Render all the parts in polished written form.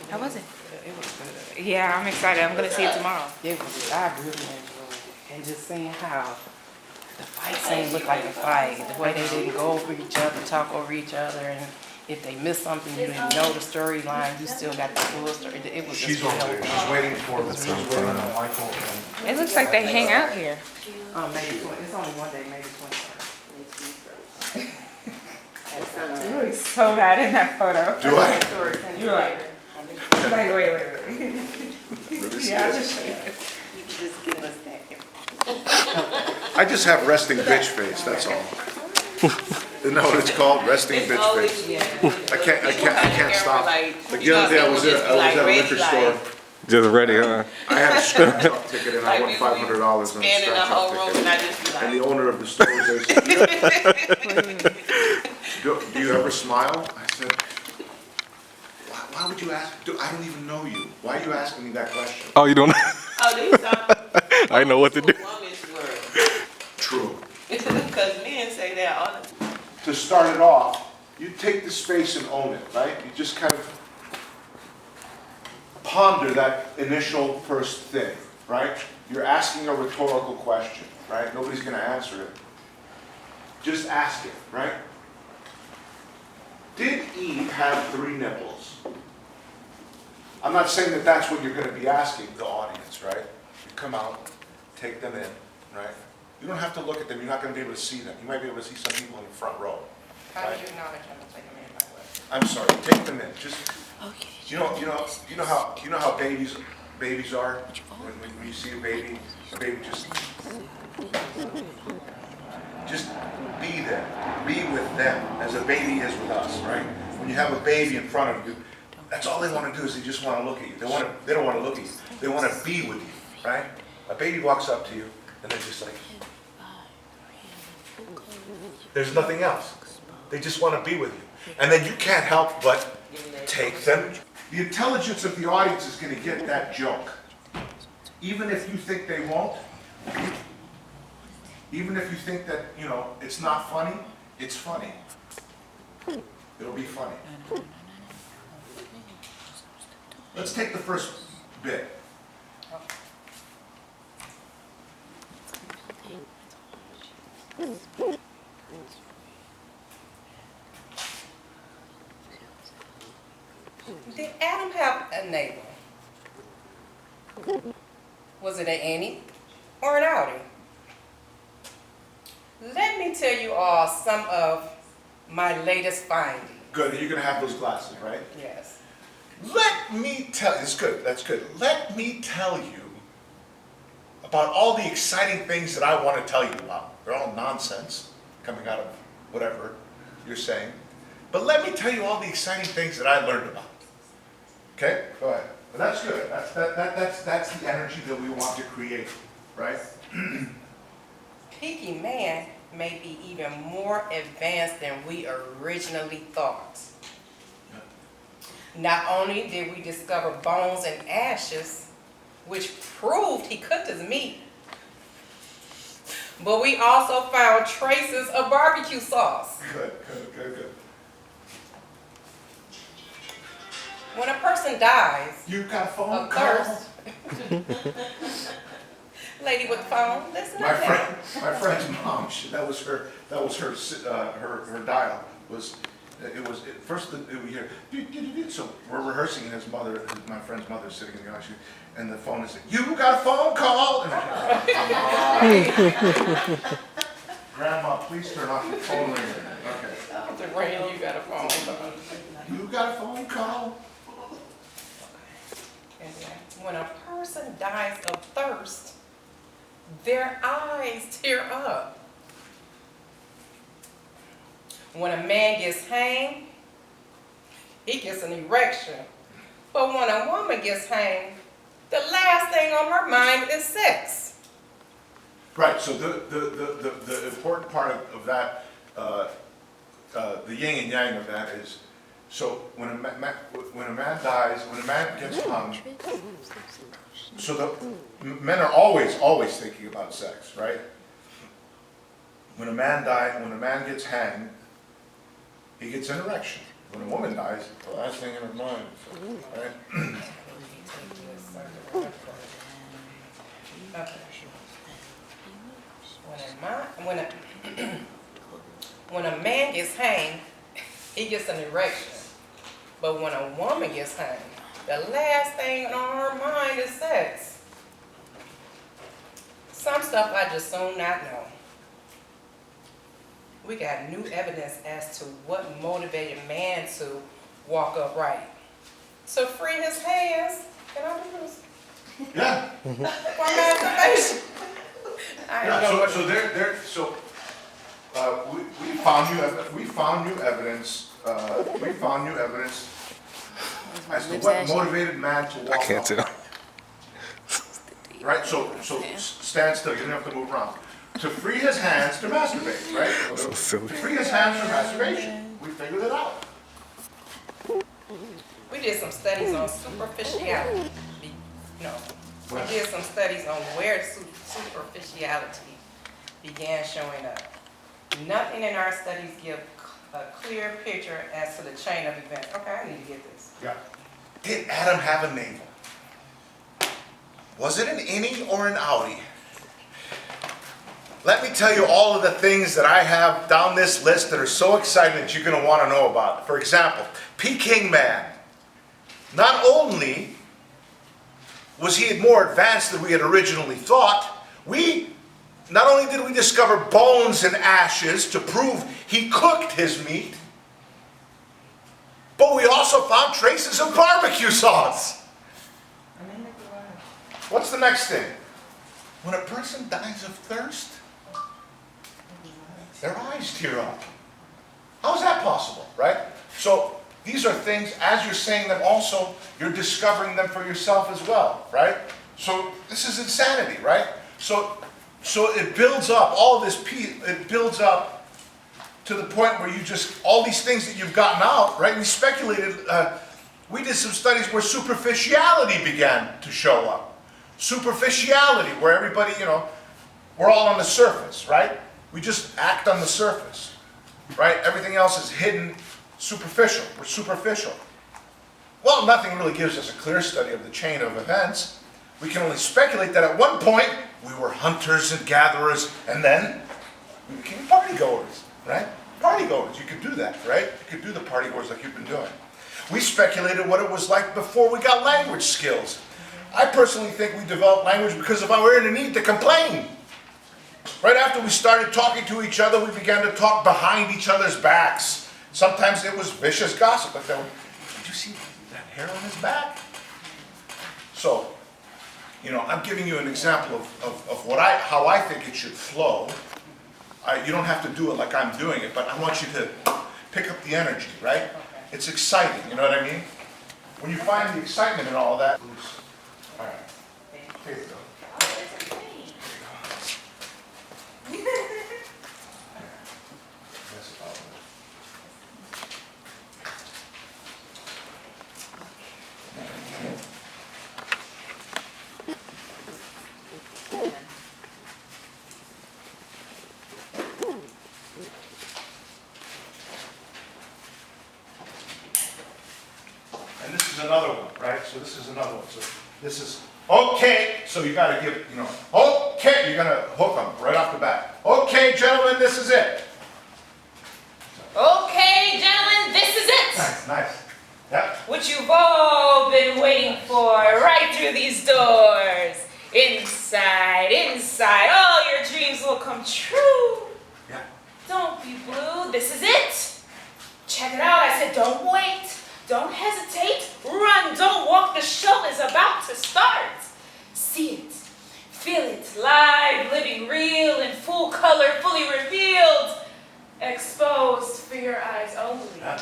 How was it? It was good. Yeah, I'm excited. I'm gonna see it tomorrow. It was, I really enjoyed it. And just seeing how the fights ain't look like a fight. The way they didn't go over each other, talk over each other, and if they missed something, you didn't know the storyline, you still got the full story. It was She's just over really there. She's waiting for Sheila Michael. It looks like they hang out here. Maybe 20, it's only one day, maybe 21st. You look so bad in that photo. Do I? You're like, wait. Yeah, I'll just show you. Just give us that. I just have resting bitch face, that's all. Isn't that what it's called? Resting bitch face. I can't stop. Like the other day I was at a liquor store. Just ready, huh? I had a scratch-off ticket and I won $500 on a scratch-off ticket. And the owner of the store said, do you ever smile? I said, why would you ask? I don't even know you. Why are you asking me that question? Oh, you don't know? Oh, these are. I know what to do. Woman's word. True. Because men say that all the time. To start it off, you take the space and own it, right? You just kind of ponder that initial first thing, right? You're asking a rhetorical question, right? Nobody's going to answer it. Just ask it, right? Did Eve have 3 nipples? I'm not saying that that's what you're going to be asking the audience, right? You come out, take them in, right? You don't have to look at them. You're not going to be able to see them. You might be able to see some people in the front row. How do you acknowledge them and take them in, by the way? I'm sorry, take them in. Just you know how babies are. When you see a baby just be there, be with them as a baby is with us, right? When you have a baby in front of you, that's all they want to do is they just want to look at you. They don't want to look at you. They want to be with you, right? A baby walks up to you and they're just like, there's nothing else. They just want to be with you. And then you can't help but take them. The intelligence of the audience is going to get that joke. Even if you think they won't, even if you think that, it's not funny, it's funny. It'll be funny. Let's take the first bit. Did Adam have a neighbor? Was it an Annie or an Outie? Let me tell you all some of my latest findings. Good, you're going to have those glasses, right? Yes. Let me tell you, it's good, that's good. Let me tell you about all the exciting things that I want to tell you about. They're all nonsense coming out of whatever you're saying. But let me tell you all the exciting things that I learned about. Okay, go ahead. But that's good. That's the energy that we want to create, right? Peaky Man may be even more advanced than we originally thought. Not only did we discover bones and ashes, which proved he cooked his meat, but we also found traces of barbecue sauce. Good. When a person dies You got a phone of call? thirst, lady with the phone, listen to that. My friend's mom. That was her dial. First we hear. So we're rehearsing, and my friend's mother, sitting in the audience, and the phone is like, "You got a phone call?" And Grandma, please turn off your phone ringer. Okay. The rain, you got a phone call. You got a phone call? When a person dies of thirst, their eyes tear up. When a man gets hanged, he gets an erection. But when a woman gets hanged, the last thing on her mind is sex. Right, so the important part of that, the yin and yang of that is, so when a man dies, when a man gets hung, so the men are always thinking about sex, right? When a man gets hanged, he gets an erection, When a woman dies, the last thing in her mind, right? When a man gets hanged, he gets an erection. But when a woman gets hanged, the last thing on her mind is sex. Some stuff I just do not know. We got new evidence as to what motivated man to walk upright. To free his hands. Can I do this? Yeah. For masturbation. I Yeah, don't know what we found new evidence as to what motivated man to walk can't tell. upright. Right, so stand still, you don't have to move around. To free his hands to masturbate, right? So silly. To free his hands for masturbation. We figured it out. We did some studies on superficiality. We did some studies on where superficiality began showing up. Nothing in our studies give a clear picture as to the chain of events. Okay, I need to get this. Yeah. Did Adam have a navel? Was it an innie or an outie? Let me tell you all of the things that I have down this list that are so exciting that you're going to want to know about. For example, Peking man. Not only was he more advanced than we had originally thought, not only did we discover bones and ashes to prove he cooked his meat, but we also found traces of barbecue sauce. What's the next thing? When a person dies of thirst, their eyes tear up. How is that possible, right? So these are things, as you're saying them also, you're discovering them for yourself as well, right? So this is insanity, right? So it builds up, all this it builds up to the point where all these things that you've gotten out, right? We speculated, we did some studies where superficiality began to show up. Superficiality, where everybody, we're all on the surface, right? We just act on the surface, right? Everything else is hidden, superficial. We're superficial. Well, nothing really gives us a clear study of the chain of events. We can only speculate that at one point, we were hunters and gatherers, and then we became party goers, right? Party goers, you could do that, right? You could do the party goers like you've been doing. We speculated what it was like before we got language skills. I personally think we developed language because of our inner need to complain. Right after we started talking to each other, we began to talk behind each other's backs. Sometimes it was vicious gossip. Like, did you see that hair on his back? So, I'm giving you an example of how I think it should flow. You don't have to do it like I'm doing it, but I want you to pick up the energy, right? It's exciting, you know what I mean? When you find the excitement in all of that, all right. Here you go. That's about it. And this is another one, right? So this is another one. So this is, okay, so you got to give, okay, you're going to hook them right off the bat. Okay, gentlemen, this is it. Okay, gentlemen, this is it. Nice. Yep. What you've all been waiting for, right through these doors. Inside, all your dreams will come true. Yeah. Don't be blue, this is it. Check it out, I said don't wait. Don't hesitate, run, don't walk, the show is about to start. See it, feel it, live, living real, in full color, fully revealed, exposed for your eyes only. Yeah.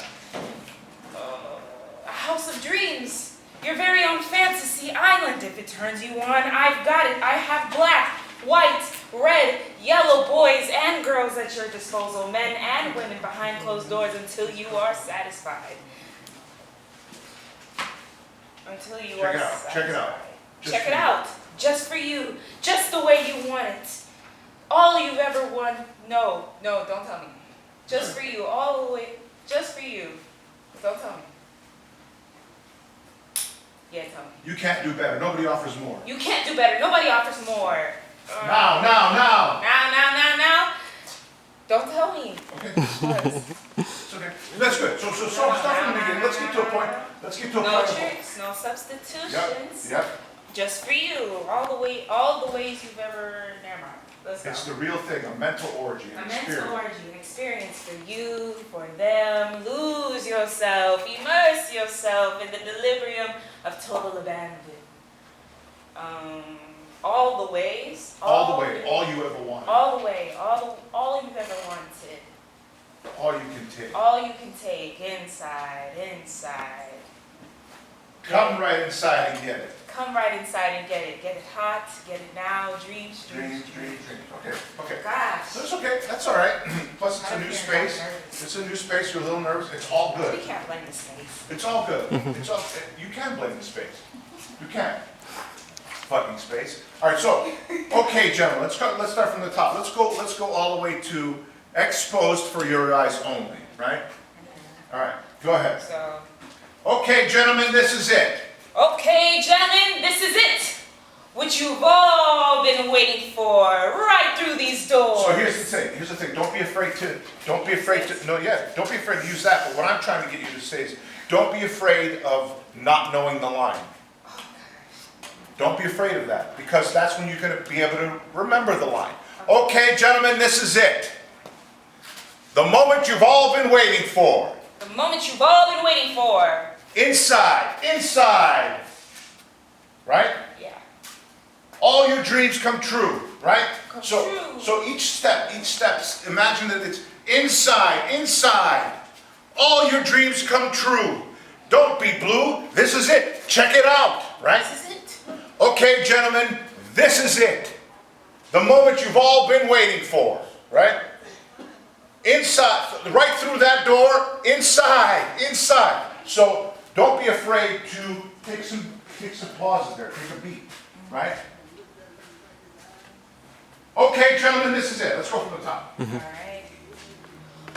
A house of dreams, your very own fantasy island. If it turns you on, I've got it. I have black, white, red, yellow boys and girls at your disposal, men and women behind closed doors until you are satisfied. Until you are satisfied. Check it out. Check it out. Just for you. Just the way you want it. All you've ever wanted. No, don't tell me. Just for you. All the way. Just for you. Don't tell me. Yeah, tell me. You can't do better. Nobody offers more. You can't do better. Nobody offers more. Now. Now. Don't tell me. Okay. What? It's okay. That's good. So start from the beginning. Let's get to a point. No tricks, no substitutions. Yep. Just for you. All the ways you've ever. Never mind. Let's go. It's the real thing, a mental orgy, an A experience. mental orgy, an experience for you, for them. Lose yourself, immerse yourself in the delirium of total abandon. All the ways. All the way, all you ever wanted. All the way, all you've ever wanted. All you can take. All you can take inside. Come right inside and get it. Come right inside and get it. Get it hot, get it now, dreams. Dreams. Okay. Gosh. That's okay. That's all right. Plus, it's a new space. It's a new space. You're a little nervous. It's all We good. can't blame the space. It's all good. It's all. You can blame the space. You can. Fucking space. All right. So, okay, gentlemen. Let's start from the top. Let's go all the way to exposed for your eyes only. Right. All right. Go ahead. So. Okay, gentlemen. This is it. Okay, gentlemen, this is it. What you've all been waiting for, right through these doors. So here's the thing. Don't be afraid to don't be afraid to use that. But what I'm trying to get you to say is, don't be afraid of not knowing the line. Don't be afraid of that, because that's when you're going to be able to remember the line. Okay, gentlemen, this is it. The moment you've all been waiting for. The moment you've all been waiting for. Inside. Right? Yeah. All your dreams come true, right? Come So true. each step, imagine that it's inside. All your dreams come true. Don't be blue. This is it. Check it out, right? This is it. Okay, gentlemen, this is it. The moment you've all been waiting for, right? Inside, right through that door, inside. So don't be afraid to take some pauses there, take a beat, right? Okay, gentlemen, this is it. Let's go from the top. All right.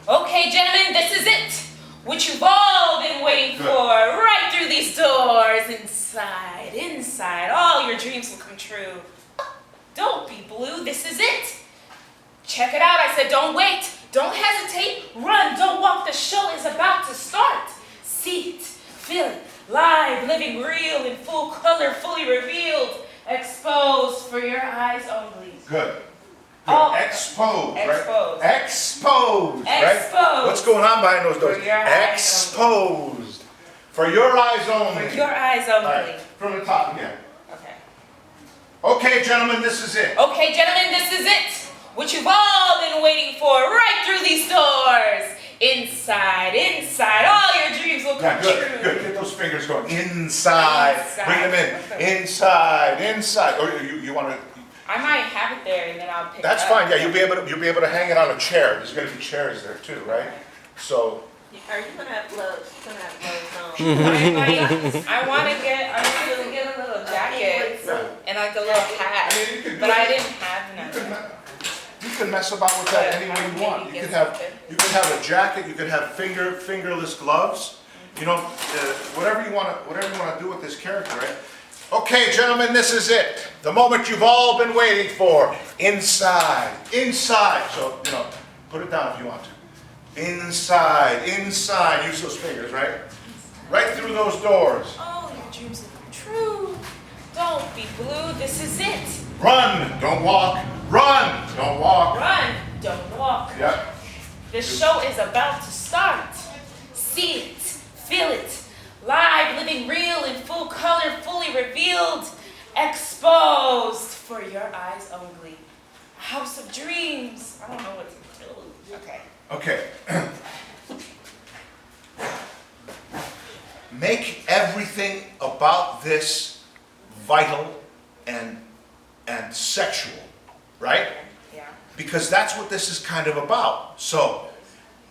Okay, gentlemen, this is it. What you've all been waiting Good. for, right through these doors, inside. All your dreams will come true. Don't be blue. This is it. Check it out. I said, don't wait. Don't hesitate. Run. Don't walk. The show is about to start. See it. Feel it. Live, living, real, in full color, fully revealed. Exposed for your eyes only. Good. Oh. Exposed, right? Exposed. Exposed, right? Exposed. What's going on behind those doors? For your eyes Exposed. For your eyes only. For your eyes All only. right, from the top again. Okay. Okay, gentlemen, this is it. Okay, gentlemen, this is it. What you've all been waiting for, right through these doors. Inside. All your dreams will come Yeah, true. good. Get those fingers going. Inside. Bring them in. Okay. Inside. Or you want to? I might have it there, and then I'll pick That's it up. fine. Yeah, you'll be able to hang it on a chair. There's going to be chairs there too, right? So. Are you gonna have gloves? You're gonna have gloves on. I want to get a little jacket and like a little hat, I mean, you could do but I it. didn't have none. You can mess about with that any way you want. You could have a jacket. You could have fingerless gloves. You know, whatever you want to do with this character, right? Okay, gentlemen, this is it. The moment you've all been waiting for. Inside. So put it down if you want to. Inside. Use those fingers, right? Right through those doors. Oh, your dreams will come true. Don't be blue. This is it. Run. Don't walk. Run. Don't walk. Run. Don't walk. Yep. The show is about to start. See it, feel it, live, living real, in full color, fully revealed, exposed for your eyes only. A house of dreams. I don't know what to do. Okay. Okay. Make everything about this vital and sexual, right? Yeah. Because that's what this is kind of about. So,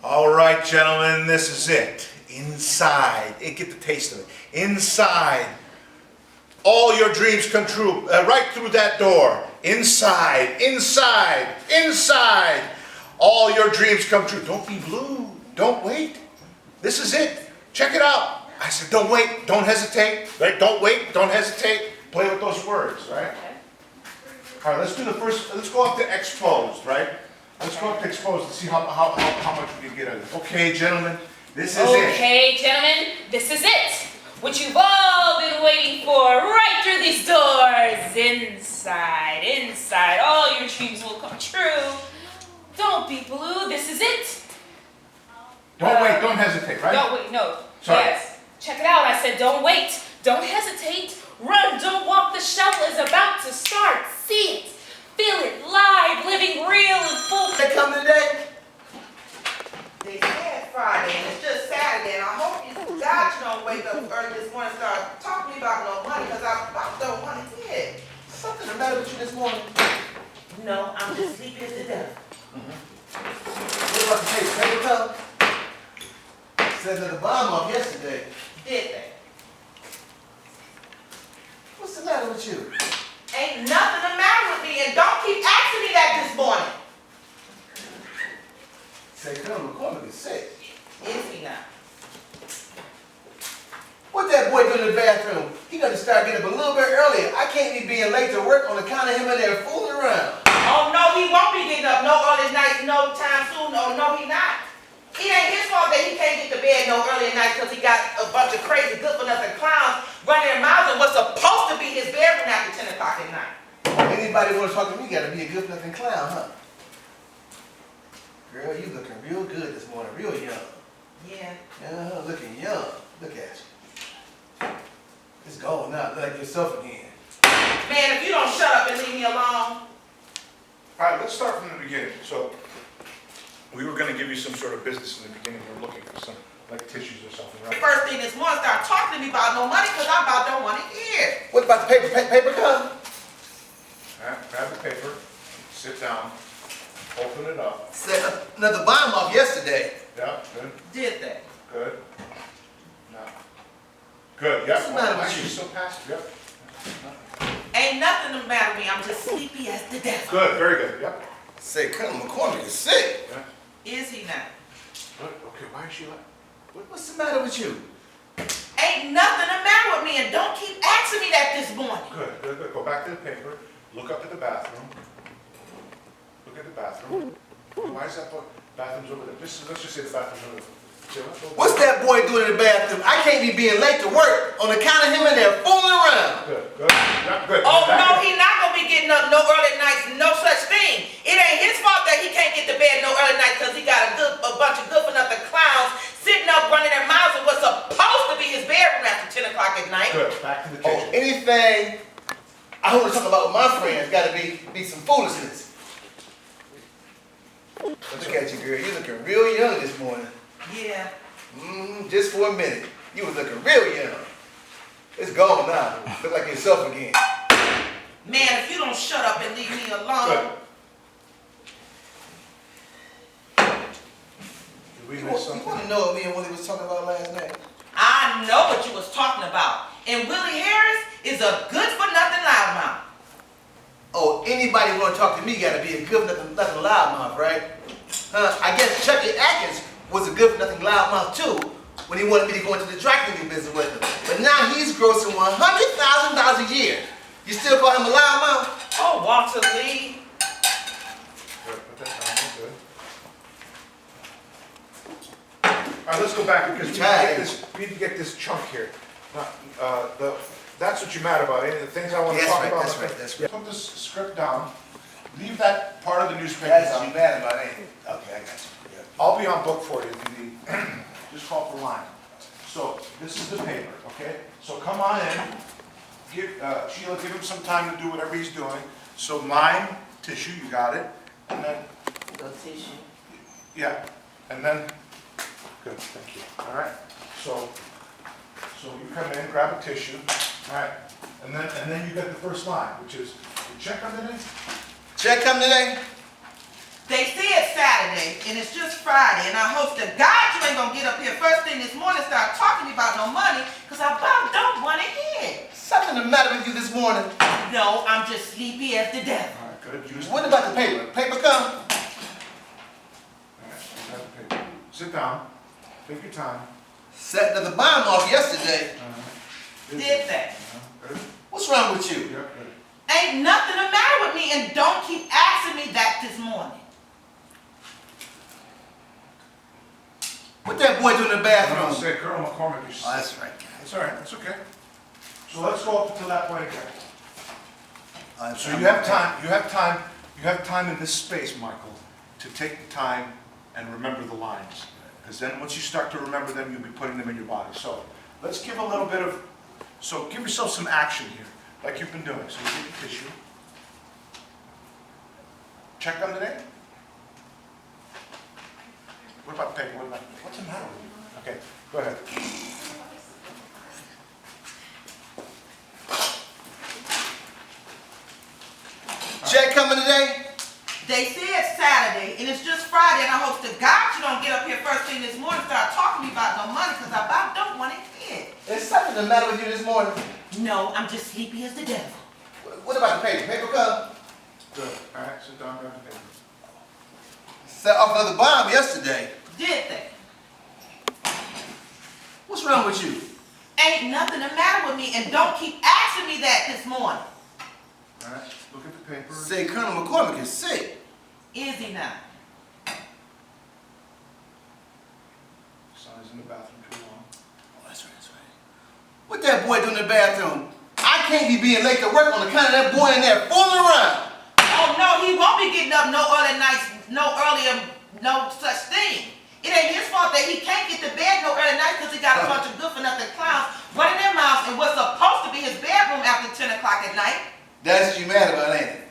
all right, gentlemen, this is it. Inside. Get the taste of it. Inside. All your dreams come true. Right through that door. Inside. All your dreams come true. Don't be blue. Don't wait. This is it. check it out. I said, don't wait, don't hesitate, right? Don't wait, don't hesitate. Play with those words, right? Okay. All right, let's do the first, let's go up to exposed, right? Let's go up to exposed and see how much we can get out of it. Okay, gentlemen, this is it. Okay, gentlemen, this is it. What you've all been waiting for, right through these doors. Inside, inside, all your dreams will come true. Don't be blue, this is it. Don't wait, don't hesitate, right? Don't wait, no. Sorry. Yes. Check it out, I said don't wait, don't hesitate. Run, don't walk, the show is about to start. See it, feel it, live, living real and full. They come today? They said Friday, and it's just Saturday, and I hope you God you don't wake up early this morning and start talking to me about no money, because I about don't want to hear it. Something the matter with you this morning? No, I'm just sleepy as the devil. What about the paper cup? Said that the bomb off yesterday. Did they? What's the matter with you? Ain't nothing the matter with me, and don't keep asking me that this morning. Say, Colonel McCormick is sick. Is he not? What that boy doing in the bathroom? He gonna start getting up a little bit earlier. I can't be being late to work on account of him in there fooling around. Oh no, he won't be getting up no early nights, no time soon. No, he not. It ain't his fault that he can't get to bed no early at night because he got a bunch of crazy good-for-nothing clowns running their mouths in what's supposed to be his bedroom after 10 o'clock at night. Anybody want to talk to me gotta be a good-for-nothing clown, huh? Girl, you looking real good this morning, real young. Yeah. Yeah, looking young. Look at you. It's going now. Look like yourself again. Man, if you don't shut up and leave me alone. All right, let's start from the beginning. So, we were going to give you some sort of business in the beginning. We were looking for some, like tissues or something, right? First thing this morning, start talking to me about no money because I about don't want to hear. What about the paper? Paper come? All right, grab the paper, sit down, open it up. Set another bomb off yesterday. Yeah, good, Did they? good. No. Good, yep. What's the matter with Actually, you? so passive, yep. Ain't nothing the matter with me. I'm just sleepy as the devil. Good, very good, yep. Say, Colonel McCormick is sick. Yeah. Is he not? Good, okay, why is she like? What's the matter with you? Ain't nothing the matter with me, and don't keep asking me that this morning. Good, good, good. Go back to the paper, look up at the bathroom. Look at the bathroom. Why is that bathroom's over there? Let's just say the bathroom's over there. What's that boy doing in the bathroom? I can't be being late to work on account of him in there fooling around. Good, good, yeah, good. Oh, Back no, up. he not going to be getting up no early nights, no such thing. It ain't his fault that he can't get to bed no early nights because he got a bunch of good-for-nothing clowns sitting up running their mouths in what's supposed to be his bedroom after 10 o'clock at night. Good, back to the Oh, kitchen. anything I want to talk about with my friends got to be some foolishness. Look at you, girl. You're looking real young this morning. Yeah. Just for a minute. You was looking real young. It's gone now. Look like yourself again. Man, if you don't shut up and leave me alone. Did we miss something? You want to know what me and Willie was talking about last night? I know what you was talking about. And Willie Harris is a good-for-nothing loudmouth. Oh, anybody want to talk to me got to be a good-for-nothing loudmouth, right? I guess Chucky Atkins was a good-for-nothing loudmouth too when he wanted me to go into the dry cleaning business with him. But now he's grossing $100,000 a year. You still call him a loudmouth? Oh, Walter Lee. Good, put that down, good. All right, let's go back because we need to get this chunk here. That's what you're mad about, any of the things I want to talk about. That's right. Put this script down, leave that part of the newspaper That's down. what you're mad about, ain't it? Okay, I got you. Yeah. I'll be on book for you if you need. Just call for line. So this is the paper, okay? So come on in. Sheila, give him some time to do whatever he's doing. So lime, tissue, you got it. And then, Tissue. yeah, and then, good, thank you. All right. So you come in, grab a tissue. All right. And then you get the first line, which is the check come today. Check come today? They say it's Saturday, and it's just Friday, and I hope to God you ain't gonna get up here first thing this morning and start talking to me about no money, because I about don't want to hear it. Something the matter with you this morning? No, I'm just sleepy as the devil. All right, good. What about the paper? Paper come? All right, you got the paper. Sit down. Take your time. Set another bomb off yesterday. Did that. What's wrong with you? Ain't nothing the matter with me, and don't keep asking me that this morning. What that boy do in the bathroom? Say Colonel McCormick. Oh, that's right. That's all right. That's okay. So let's go up to that point again. So I'm- you have time. You have time in this space, Michael, to take the time and remember the lines. Because then once you start to remember them, you'll be putting them in your body. So let's give a little bit of. So give yourself some action here, like you've been doing. So you get the tissue. Check on the name. What about the paper? What's the matter with you? Okay, go ahead. Check coming today? They said Saturday, and it's just Friday, and I hope to God you don't get up here first thing this morning and start talking to me about no money, because I about don't want to hear it. There's something the matter with you this morning. No, I'm just sleepy as the devil. What about the paper? Paper come? Good. All right, sit down, grab the paper. Set off another bomb yesterday. Did they? What's wrong with you? Ain't nothing the matter with me, and don't keep asking me that this morning. All right, look at the paper. Say Colonel McCormick is sick. Is he not? Son's in the bathroom too long. Oh, that's right, that's right. What that boy do in the bathroom? I can't be being late to work on account of that boy in there fooling around. Oh no, he won't be getting up no early nights, no earlier, no such thing. It ain't his fault that he can't get to bed no early night because he got a bunch of good-for-nothing clowns running their mouths in what's supposed to be his bedroom after 10 o'clock at night. That's what you mad about, ain't it?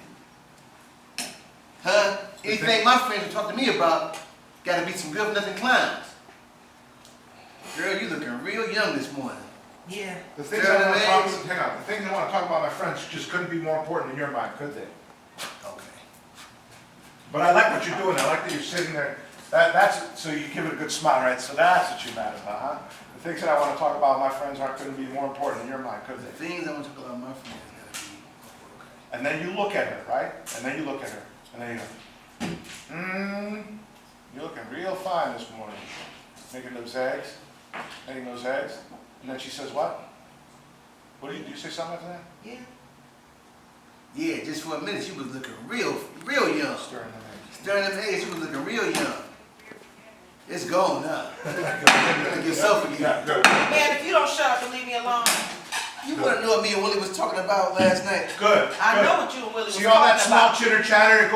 Huh? Anything my friends will talk to me about, gotta be some good-for-nothing clowns. Girl, you looking real young this morning. Yeah. The things I want to talk, hang on. The things I want to talk about my friends just couldn't be more important in your mind, could they? Okay. But I like what you're doing. I like that you're sitting there. That's so you give it a good smile, right? So that's what you're mad about, huh? The things that I want to talk about with my friends aren't going to be more important in your mind, could The they? things I want to talk about my friends gotta be okay. And then you look at her, right? And then you look at her, and then you go, you're looking real fine this morning. Making those eggs, making those eggs. And then she says, what? What do you say something after that? Yeah. Yeah, just for a minute, you was looking real young. Stirring them eggs. During them days, you was looking real young. It's gone now. Look yourself again. Yeah, good. Man, if you don't shut up and leave me alone. You want to know what me and Willie was talking about last night? Good. I good. know what you and Willie was See all that talking small about. chitter chatter?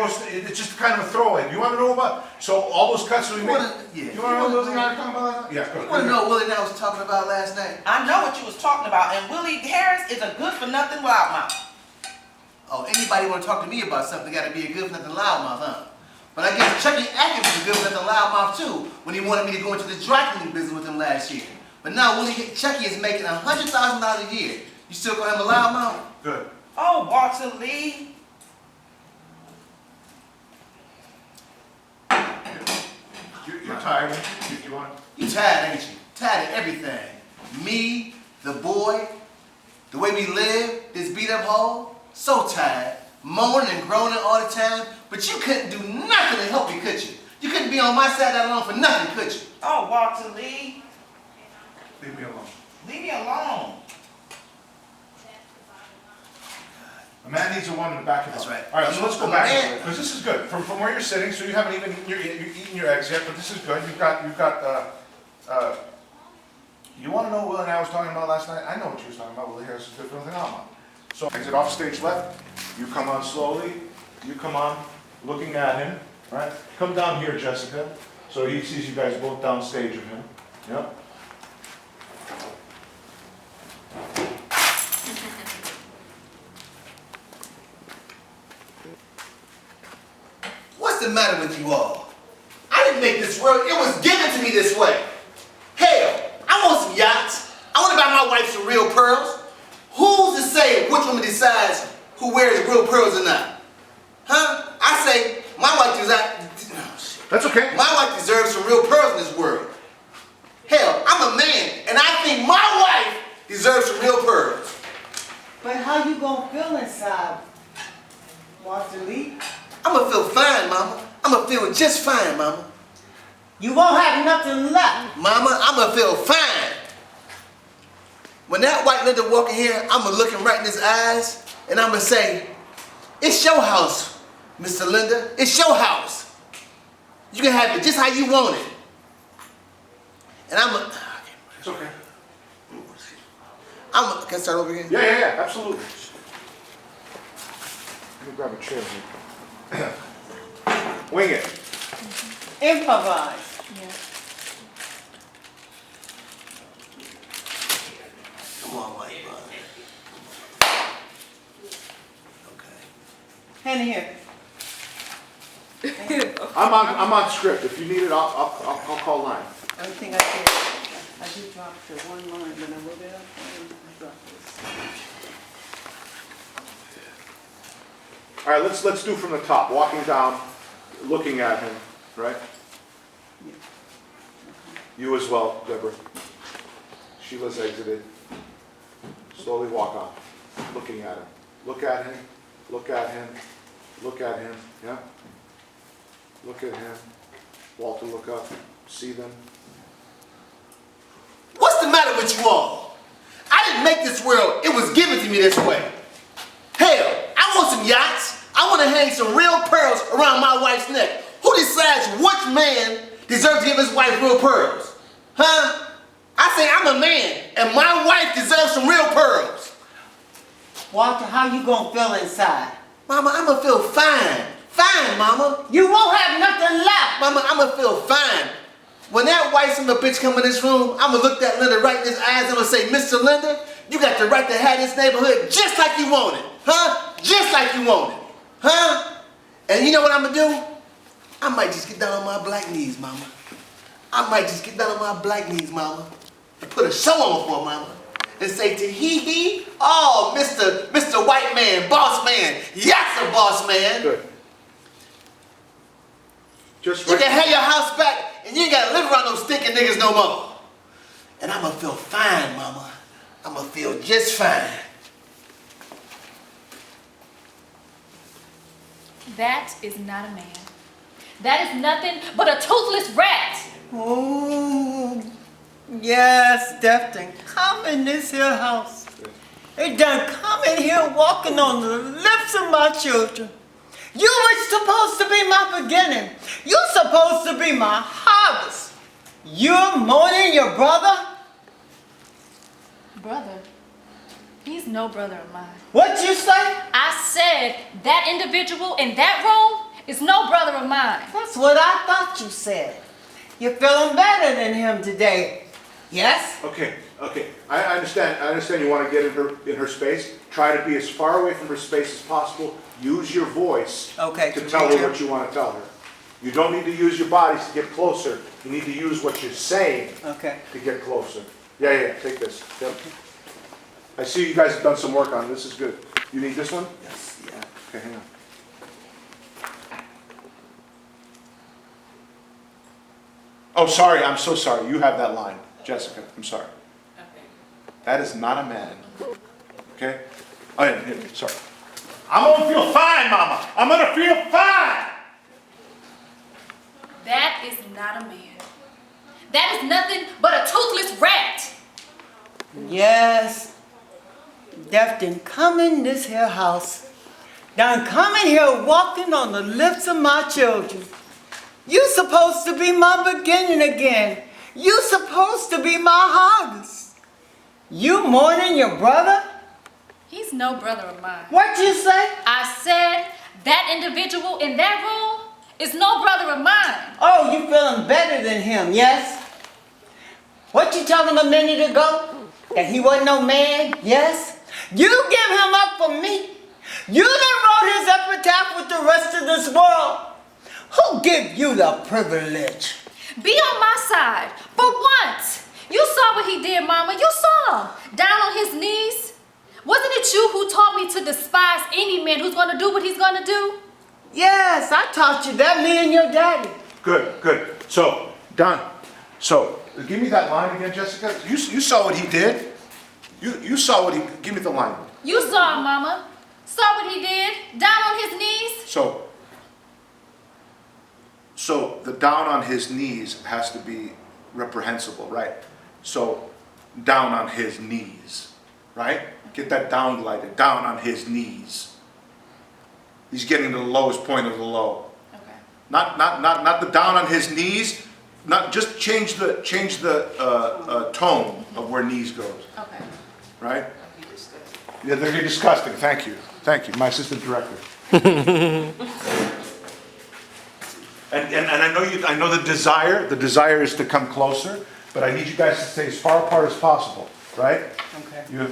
It's just kind of a throwaway. You want to know about? So all those cuts that we made. Yeah. You want to know what we were talking about last night? Yeah, good. You want to know what Willie and I was talking about last night? I know what you was talking about, and Willie Harris is a good-for-nothing loudmouth. Oh, anybody want to talk to me about something got to be a good for nothing loudmouth, huh? But I guess Chucky Atkins was a good for nothing loudmouth too when he wanted me to go into the dry cleaning business with him last year. But now Chucky is making $100,000 a year. You still gonna have a loudmouth? Good. Oh, Walter Lee. You're tired. You want? You tired, ain't you? Tired of everything. Me, the boy, the way we live, this beat up hole. So tired. Moaning and groaning all the time. But you couldn't do nothing to help me, could you? You couldn't be on my side that long for nothing, could you? Oh, Walter Lee. Leave me alone. Leave me alone. A man needs a woman to back him That's up. right. All right, so let's go back Man. because this is good. From where you're sitting, so you haven't even you're eating your eggs yet, but this is good. You've got. You want to know what Will and I was talking about last night? I know what you was talking about. Willie Harris is good for nothing I'm on. So exit off stage left. You come on slowly. You come on, looking at him. Right. Come down here, Jessica. So he sees you guys both down stage of him. Yep. What's the matter with you all? I didn't make this world. It was given to me this way. Hell, I want some yachts. I want to buy my wife some real pearls. Who's to say which woman decides who wears real pearls or not? Huh? I say my wife That's okay. my wife deserves some real pearls in this world. Hell, I'm a man, and I think my wife deserves some real pearls. But how you gonna feel inside, Walter Lee? I'm gonna feel fine, Mama. I'm gonna feel just fine, Mama. You won't have nothing left. Mama, I'm gonna feel fine. When that white Linda walk in here, I'm gonna look him right in his eyes and I'm gonna say, it's your house, Mr. Linda. It's your house. You can have it just how you want it. And I'm gonna... It's okay. Can I start over again? Yeah, absolutely. Let me grab a chair here. Wing it. Improvise. Come on, white brother. Okay. Hand here. I'm on script. If you need it, I'll call line. Everything I did, I did drop the one line when I wrote it up. I dropped this. All right, let's do from the top. Walking down, looking at him, right? You as well, Deborah. Sheila's exited. Slowly walk on, looking at him. Look at him. Look at him. Look at him. Yeah. Look at him. Walter, look up. See them. What's the matter with you all? I didn't make this world. It was given to me this way. Hell, I want some yachts. I want to hang some real pearls around my wife's neck. Who decides which man deserves to give his wife real pearls? Huh? I say I'm a man, and my wife deserves some real pearls. Walter, how you gonna feel inside? Mama, I'm going to feel fine. Fine, Mama. You won't have nothing left. Mama, I'm going to feel fine. When that white son of a bitch come in this room, I'm going to look that Linda right in his eyes. I'm going to say, Mr. Linda, you got the right to have this neighborhood just like you want it. Huh? Just like you want it. Huh? And you know what I'm going to do? I might just get down on my black knees, Mama. I might just get down on my black knees, Mama, and put a show on for Mama. And say to hee, oh, Mr. White Man, boss man, yes, a boss man. Good. Just You right. can have your house back, and you ain't got to live around those stinking niggas no more. And I'm going to feel fine, Mama. I'm going to feel just fine. That is not a man. That is nothing but a toothless rat. Oh, yes, Defton, come in this here house. It done come in here walking on the lips of my children. You were supposed to be my beginning. You're supposed to be my harvest. You're mourning your brother? Brother? He's no brother of mine. What you say? I said that individual in that role is no brother of mine. That's what I thought you said. You're feeling better than him today. Yes? Okay. I understand you want to get in her space. Try to be as far away from her space as possible. Use your voice to tell her what you want to tell her. You don't need to use your bodies to get closer. You need to use what you're saying to get closer. Yeah, take this. Yep. I see you guys have done some work on it. This is good. You need this one? Yes, yeah. Okay, hang on. Oh, sorry. I'm so sorry. You have that line. Jessica, I'm sorry. Okay. That is not a man. Okay? Oh, yeah, sorry. I'm going to feel fine, Mama. I'm going to feel fine. That is not a man. That is nothing but a toothless rat. Yes. Defton, come in this here house. Done come in here walking on the lips of my children. You supposed to be my beginning again. You supposed to be my harvest. You mourning your brother? He's no brother of mine. What you say? I said that individual in that role is no brother of mine. Oh, you feeling better than him, yes? What you telling him a minute ago? That he wasn't no man, yes? You give him up for me. You done wrote his epitaph with the rest of this world. Who give you the privilege? Be on my side for once. You saw what he did, Mama. You saw. Down on his knees. Wasn't it you who taught me to despise any man who's going to do what he's going to do? Yes, I taught you that, me and your daddy. Good. So, Don, give me that line again, Jessica. You saw what he did. You saw what he, give me the line. You saw him, Mama. Saw what he did. Down on his knees. So the down on his knees has to be reprehensible, right? So down on his knees, right? Get that down glided, down on his knees. He's getting to the lowest point of the low. Okay. Not the down on his knees. Not just change the tone of where knees goes. Okay. Right? Yeah, they're disgusting. Thank you, my assistant director. and I know the desire is to come closer, but I need you guys to stay as far apart as possible, right? Okay.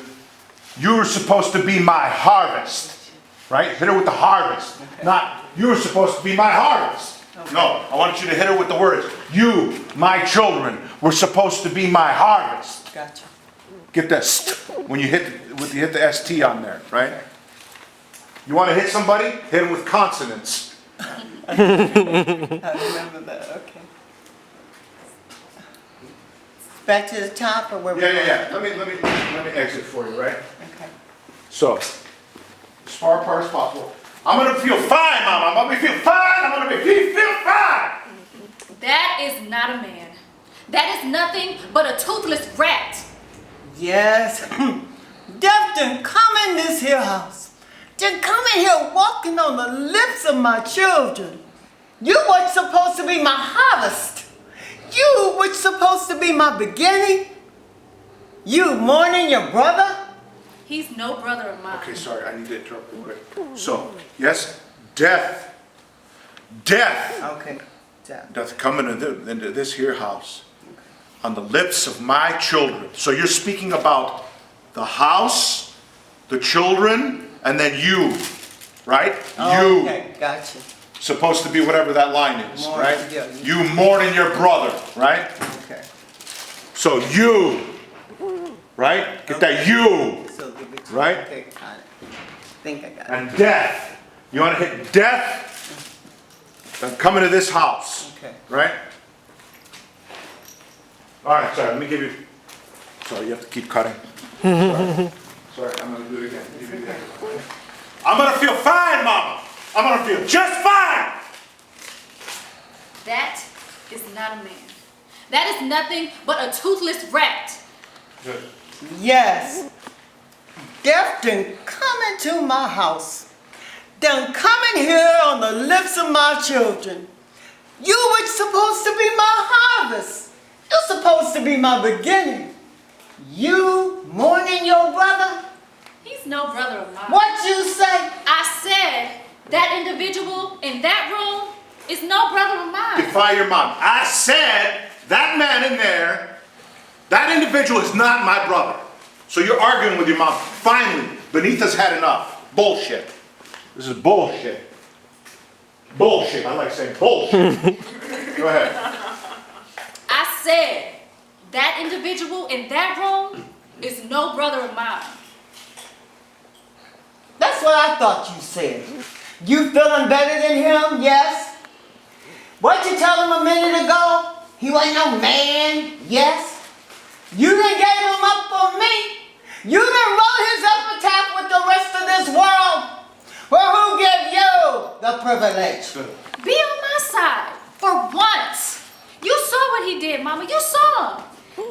You're supposed to be my harvest, right? Hit her with the harvest, not you're supposed to be my harvest. Okay. No, I want you to hit her with the words. You, my children, were supposed to be my harvest. Gotcha. Get that when you hit the ST on there, right? You want to hit somebody? Hit them with consonants. I remember that. Okay. Back to the top, or where? Yeah. Let me exit for you, right? Okay. So, as far apart as possible. I'm gonna feel fine, Mama. I'm gonna feel fine. I'm gonna feel fine. That is not a man. That is nothing but a toothless rat. Yes. Death done come in this here house. Done come in here walking on the lips of my children. You was supposed to be my harvest. You was supposed to be my beginning. You mourning your brother? He's no brother of mine. Okay, sorry, I need to interrupt real quick. So, yes, death. Death. Okay. Death. Death coming into this here house. On the lips of my children. So you're speaking about the house, the children, and then you, right? You. Okay, gotcha. Supposed to be whatever that line is, Mourning, right? yeah. You mourning your brother, right? Okay. So you, right? Get that you, So the big right? Okay, got it. Think I got it. And death. You want to hit death? Then come into this house, Okay. right? All right, sorry, let me give you, sorry, you have to keep cutting. Sorry, I'm going to do it again. Give you that. I'm going to feel fine, Mama. I'm going to feel just fine. That is not a man. That is nothing but a toothless rat. Good. Yes. Death done come into my house. Done come in here on the lips of my children. You were supposed to be my harvest. You're supposed to be my beginning. You mourning your brother? He's no brother of mine. What you say? I said that individual in that room is no brother of mine. Defy your mom. I said that man in there, that individual is not my brother. So you're arguing with your mom. Finally, Benita's had enough. Bullshit. This is bullshit. Bullshit. I like saying bullshit. Go ahead. I said that individual in that room is no brother of mine. That's what I thought you said. You feeling better than him? Yes. What you tell him a minute ago? He wasn't no man? Yes. You done gave him up for me. You done wrote his epitaph with the rest of this world. Well, who gave you the privilege? Be on my side for once. You saw what he did, Mama. You saw him.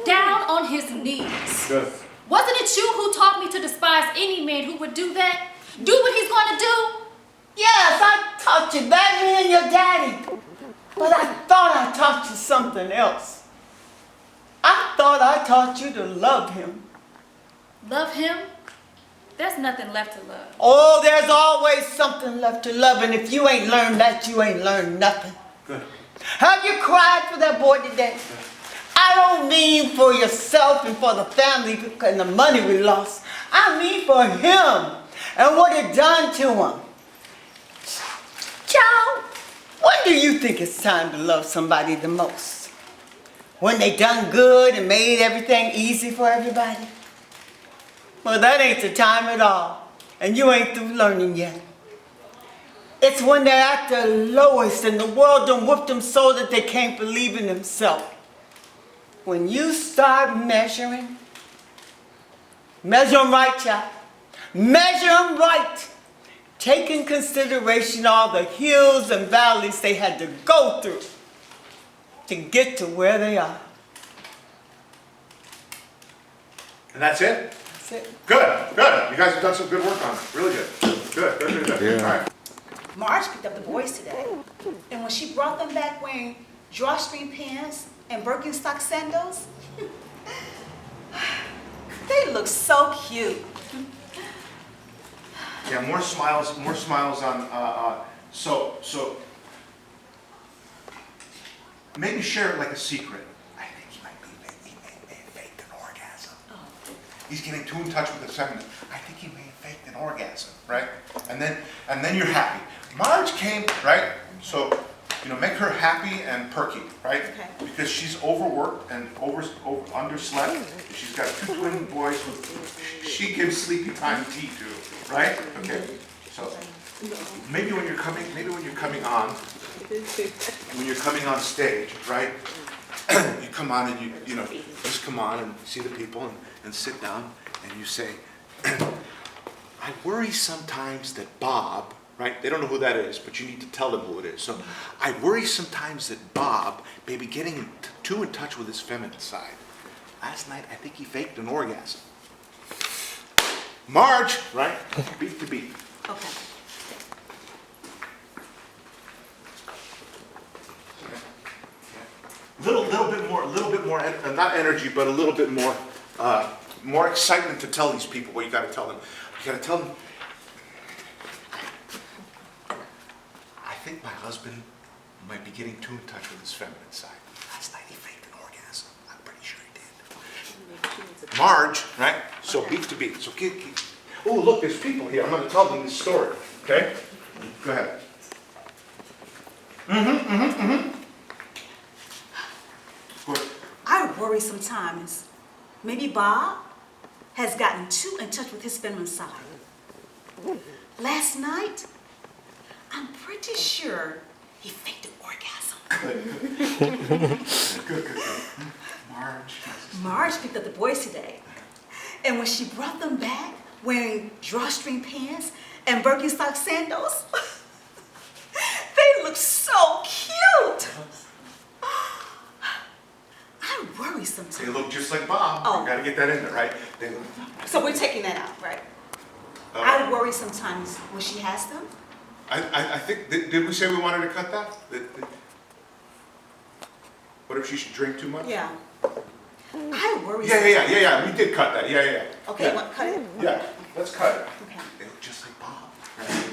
Down on his knees. Good. Wasn't it you who taught me to despise any man who would do that? Do what he's going to do? Yes, I taught you that, me and your daddy. But I thought I taught you something else. I thought I taught you to love him. Love him? There's nothing left to love. Oh, there's always something left to love, and if you ain't learned that, you ain't learned nothing. Good. Have you cried for that boy today? I don't mean for yourself and for the family and the money we lost. I mean for him and what it done to him. Child, when do you think it's time to love somebody the most? When they done good and made everything easy for everybody? Well, that ain't the time at all, and you ain't through learning yet. It's when they're at their lowest and the world done whooped them so that they can't believe in themselves. When you start measuring, measure them right, child. Measure them right. Take in consideration all the hills and valleys they had to go through to get to where they are. And that's it? That's it. Good, good. You guys have done some good work on it. Really good. Good. Yeah. All right. Marge picked up the boys today, and when she brought them back wearing drawstring pants and Birkenstock sandals, they look so cute. Yeah, more smiles on, so, maybe share it like a secret. I think he may have faked an orgasm. He's getting too in touch with his feminine. I think he may have faked an orgasm, right? And then you're happy. Marge came, right? So, make her happy and perky, right? Okay. Because she's overworked and underslept. She's got 2 twin boys who she gives sleepy time tea to, right? Okay. So maybe when you're coming on stage, right? You come on and you just come on and see the people and sit down and you say, I worry sometimes that Bob, right? They don't know who that is, but you need to tell them who it is. So I worry sometimes that Bob may be getting too in touch with his feminine side. Last night, I think he faked an orgasm. Marge, right? Beat to beat. Okay. Little bit more, not energy, but a little bit more excitement to tell these people what you got to tell them. You got to tell them, I think my husband might be getting too in touch with his feminine side. Last night he faked an orgasm. I'm pretty sure he did. Marge, right? So beat to beat. So oh, look, there's people here. I'm going to tell them this story. Okay? Go ahead. I worry sometimes maybe Bob has gotten too in touch with his feminine side. Last night, I'm pretty sure he faked an orgasm. Good. Marge. Marge picked up the boys today, and when she brought them back wearing drawstring pants and Birkenstock sandals, they look so cute. I worry sometimes. They look just like Bob. Oh. You got to get that in there, right? So we're taking that out, right? I worry sometimes when she has them. I think, did we say we wanted to cut that? What if she should drink too much? Yeah. I worry. Yeah, we did cut that, yeah. Okay, Yeah. what, cut it? Yeah, let's cut it. Okay. They look just like Bob. Right?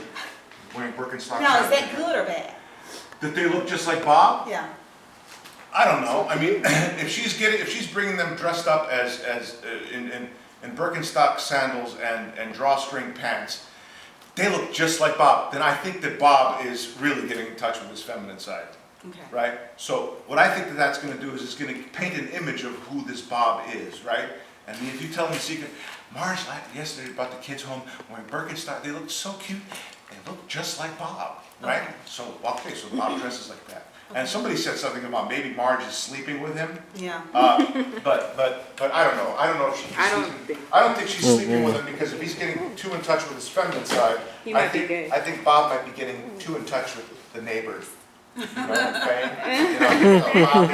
Wearing Birkenstock. Now, is that good or bad? That they look just like Bob? Yeah. I don't know. I mean, if she's bringing them dressed up as in Birkenstock sandals and drawstring pants, they look just like Bob. Then I think that Bob is really getting in touch with his feminine side. Okay. Right? So what I think that's going to do is it's going to paint an image of who this Bob is, right? And if you tell them the secret, Marge, yesterday brought the kids home wearing Birkenstock, they look so cute, they look just like Bob, right? Okay. So Bob dresses like that. And somebody said something about maybe Marge is sleeping with him. Yeah. But I don't know. I don't know if she's sleeping. I don't think she's sleeping with him because if he's getting too in touch with his feminine side, I think Bob might be getting too in touch with the neighbors. You know what I'm saying? Bob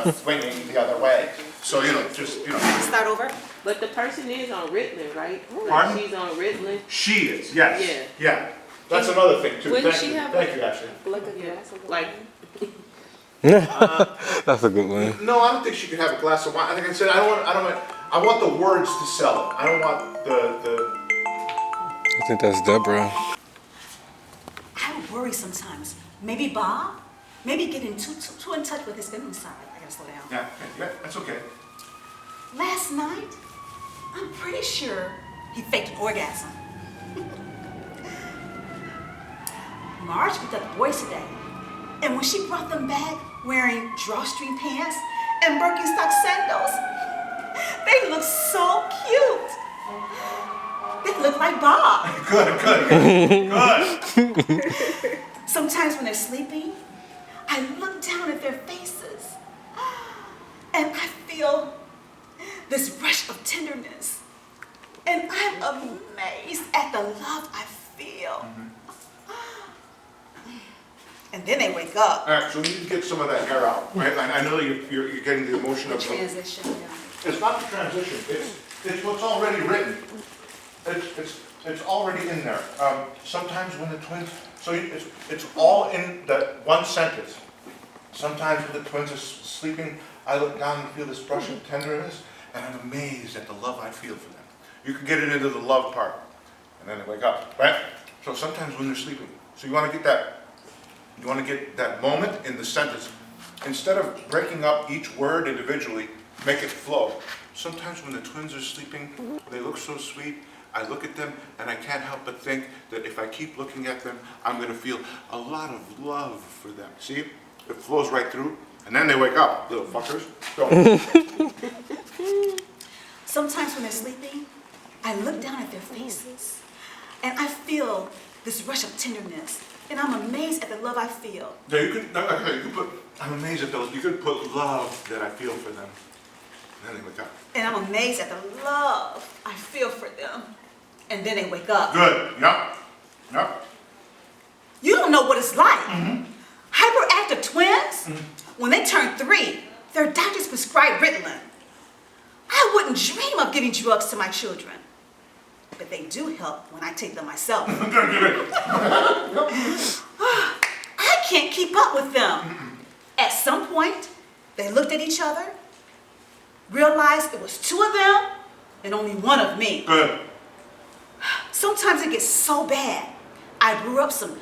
is, swinging the other way. So, Start over? But the person is on Ritalin, right? Pardon? She's on Ritalin. She is, yes. Yeah. Yeah. That's another thing too. Wouldn't Thank she you. have Thank you, Ashley. Like, That's a good one. No, I don't think she could have a glass of wine. Like I said, I want the words to sell it. I don't want the. I think that's Deborah. I worry sometimes. Maybe Bob, getting too in touch with his feminine side. I gotta slow down. Yeah, that's okay. Last night, I'm pretty sure he faked an orgasm. Marge picked up the boys today, and when she brought them back wearing drawstring pants and Birkenstock sandals, they look so cute. They look like Bob. Good. Sometimes when they're sleeping, I look down at their faces, and I feel this rush of tenderness, and I'm amazed at the love I feel. And then they wake up. All right, so we need to get some of that hair out, right? I know you're getting the emotion of Transition, yeah. It's not the transition. It's what's already written. It's already in there. Sometimes when the twins, so it's all in that one sentence. Sometimes when the twins are sleeping, I look down and feel this brush of tenderness, and I'm amazed at the love I feel for them. You can get it into the love part, and then they wake up, right? So sometimes when they're sleeping, so you want to get that moment in the sentence. Instead of breaking up each word individually, make it flow. Sometimes when the twins are sleeping, they look so sweet. I look at them and I can't help but think that if I keep looking at them, I'm going to feel a lot of love for them. See? It flows right through. And then they wake up, little fuckers. So. Sometimes when they're sleeping, I look down at their faces and I feel this rush of tenderness. And I'm amazed at the love I feel. Yeah, you can put, I'm amazed at those. You could put love that I feel for them. And then they wake up. And I'm amazed at the love I feel for them. And then they wake up. Good. Yep. You don't know what it's like. Hyperactive twins, when they turn 3, their doctors prescribe Ritalin. I wouldn't dream of giving drugs to my children. But they do help when I take them myself. I can't keep up with them. At some point, they looked at each other, realized it was 2 of them and only 1 of me. Good. Sometimes it gets so bad. I brew up some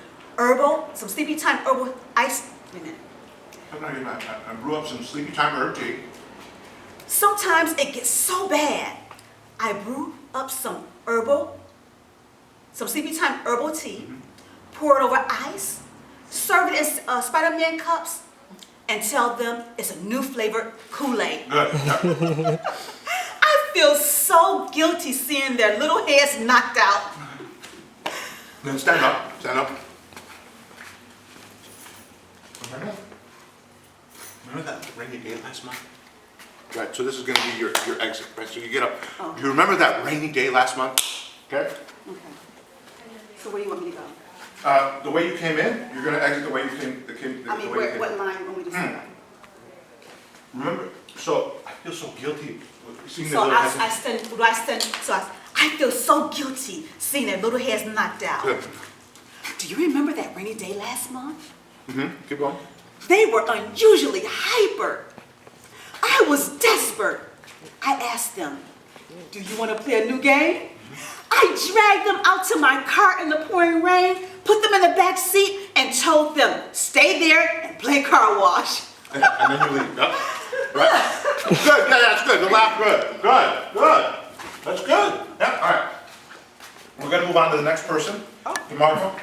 sleepy time herbal ice. Wait a minute. I brew up some sleepy time herb tea. Sometimes it gets so bad. I brew up some sleepy time herbal tea, pour it over ice, serve it in Spider-Man cups, and tell them it's a new flavored Kool-Aid. Good. I feel so guilty seeing their little heads knocked out. Then stand up. Remember that rainy day last month? Right, so this is going to be your exit, right? So you get up. Oh. Do you remember that rainy day last month? Okay? Okay. So where do you want me to go? The way you came in, you're going to exit the way you came. What line want me to say? Remember, so I feel so guilty seeing So I feel so guilty seeing their little heads knocked out. Good. Do you remember that rainy day last month? Keep going. They were unusually hyper. I was desperate. I asked them, do you want to play a new game? I dragged them out to my car in the pouring rain, put them in the back seat, and told them, stay there and play car wash. And then you leave. Yep. Right? Good. Yeah, that's good. The laugh. Good. That's good. Yeah. All right. We're going to move on to the next person, Demarco.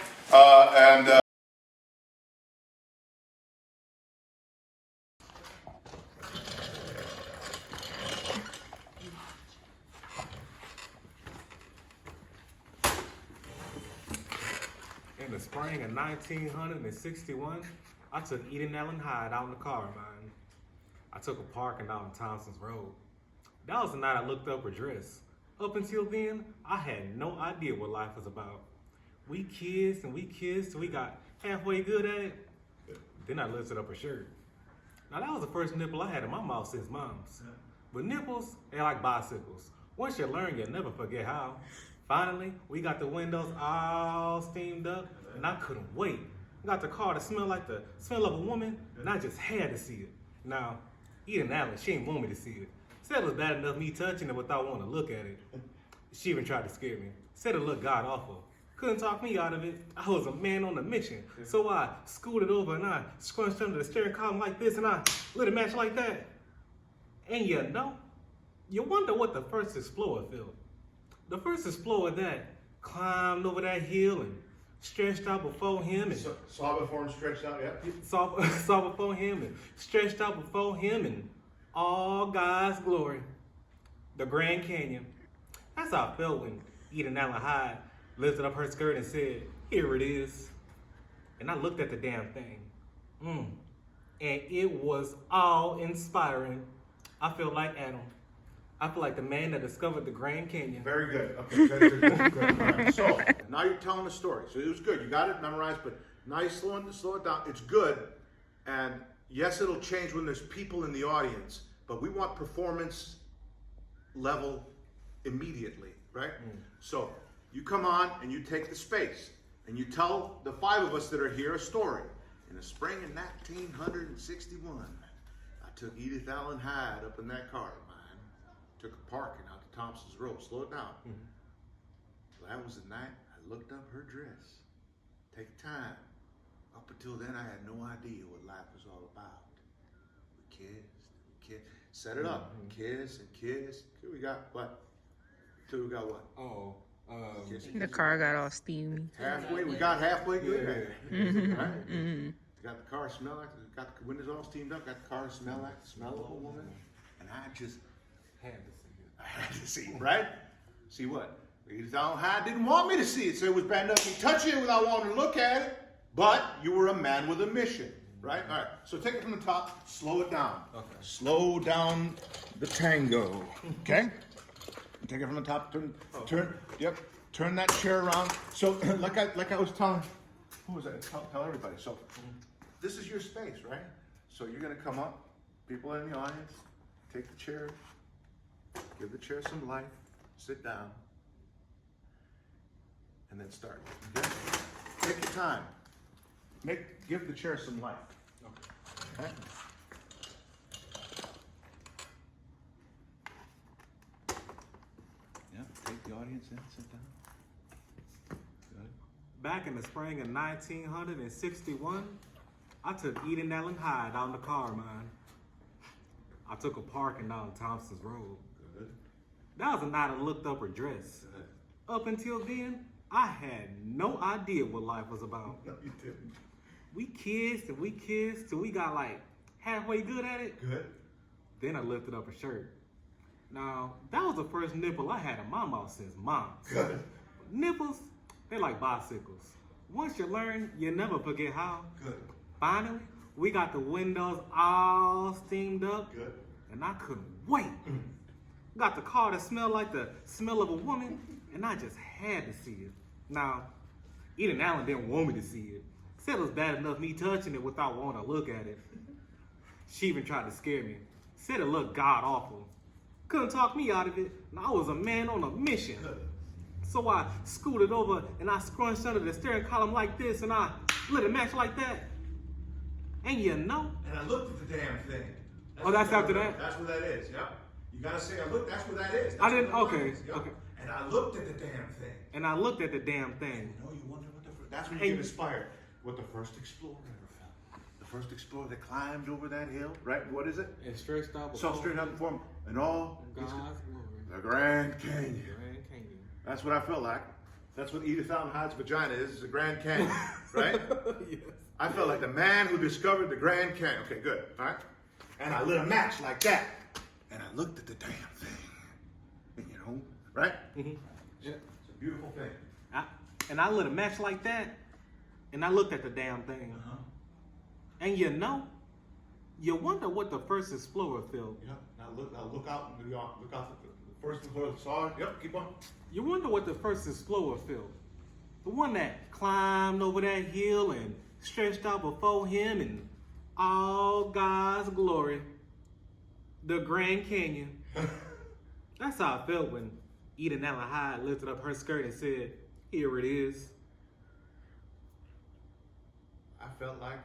In the spring of 1961, I took Eden Allen Hyde out in the car of mine. I took a parking out on Thompson's Road. That was the night I looked up her dress. Up until then, I had no idea what life was about. We kissed and we kissed till we got halfway good at it. Then I lifted up her shirt. Now that was the first nipple I had in my mouth since mom's. But nipples, they're like bicycles. Once you learn, you'll never forget how. Finally, we got the windows all steamed up, and I couldn't wait. I got the car to smell like the smell of a woman, and I just had to see it. Now, Eden Allen, she ain't want me to see it. Said it was bad enough me touching it without wanting to look at it. She even tried to scare me. Said it looked god awful. Couldn't talk me out of it. I was a man on a mission. So I scooted over and I scrunched under the steering column like this and I lit a match like that. And you know, you wonder what the first explorer felt. The first explorer that climbed over that hill and stretched out before him and saw before and stretched out, yeah. Saw before him and stretched out before him in all God's glory. The Grand Canyon. That's how I felt when Eden Allen Hyde lifted up her skirt and said, "Here it is." And I looked at the damn thing. And it was awe-inspiring. I felt like Adam. I feel like the man that discovered the Grand Canyon. Very good. Okay, good. All right. So now you're telling a story. So it was good. You got it memorized, but now you slow it down. It's good. And yes, it'll change when there's people in the audience, but we want performance level immediately, right? So you come on and you take the space and you tell the 5 of us that are here a story. In the spring of 1961, I took Edith Allen Hyde up in that car of mine, took a parking out to Thompson's Road. Slow it down. Well, that was the night I looked up her dress. Take time. Up until then, I had no idea what life was all about. We kissed, set it up, kiss and kiss. Till we got what? Oh, The car got all steamy. Halfway, we got halfway good. Right? Got the car smell like, got the windows all steamed up, got the car smell like the smell of a woman. And I just had to see it. I had to see it, right? See what? Edith Allen Hyde didn't want me to see it, so it was bad enough to touch it without wanting to look at it. But you were a man with a mission, right? All right, so take it from the top, slow it down. Okay. Slow down the tango, okay? Take it from the top, turn that chair around. So, like I was telling, who was that? Tell everybody. So, this is your space, right? So you're gonna come up, people in the audience, take the chair, give the chair some life, sit down, and then start. Okay? Take your time. Give the chair some life. Okay? Yeah, take the audience in, sit down. Good. Back in the spring of 1961, I took Edith Allen Hyde out in the car, man. I took a parking down Thompson's Road. Good. That was the night I looked up her dress. Good. Up until then, I had no idea what life was about. No, you didn't. We kissed till we got like halfway good at it. Good. Then I lifted up her shirt. Now, that was the first nipple I had in my mouth since mom's. Good. Nipples, they're like bicycles. Once you learn, you never forget how. Good. Finally, we got the windows all steamed up. Good. And I couldn't wait. Got the car that smelled like the smell of a woman, and I just had to see it. Now, Edith Allen didn't want me to see it. Said it was bad enough me touching it without wanting to look at it. She even tried to scare me. Said it looked god awful. Couldn't talk me out of it, and I was a man on a mission. Good. So I scooted over and I scrunched under the steering column like this, and I lit a match like that. And you know, And I looked at the damn thing. That's after that? That's what that is, yeah. You gotta say, I looked, that's what that is. That's I didn't, what that okay, is, yeah. okay. And I looked at the damn thing. And I looked at the damn thing. You know, you wonder what that's when Hey. you get inspired. What the first explorer ever felt. The first explorer that climbed over that hill, right? What is it? And stretched out So straight out before him. And all, God's glory. the Grand Canyon. Grand Canyon. That's what I felt like. That's what Edith Allen Hyde's vagina is the Grand Canyon, right? Yes. I felt like the man who discovered the Grand Canyon. Okay, good, all right? And I lit a match like that. And I looked at the damn thing. You know, right? Mm-hmm. Yeah. It's a beautiful thing. And I lit a match like that, and I looked at the damn thing. Uh-huh. And you know, you wonder what the first explorer felt. Yeah, now look out, look out the first explorer saw it. Yep, keep on. You wonder what the first explorer felt. The one that climbed over that hill and stretched out before him in all God's glory. The Grand Canyon. That's how I felt when Edith Allen Hyde lifted up her skirt and said, "Here it is." I felt like.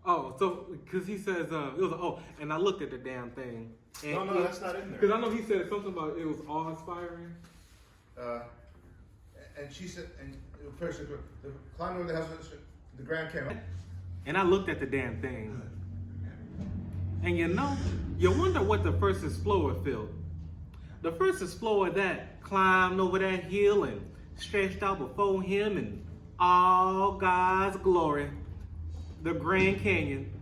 Oh, so, because he says, it was, and I looked at the damn thing. And No, that's not in there. Because I know he said something about it was awe-inspiring. And she said, and the person climbed over the house, the Grand Canyon. And I looked at the damn thing. And you know, you wonder what the first explorer felt. The first explorer that climbed over that hill and stretched out before him in all God's glory. The Grand Canyon.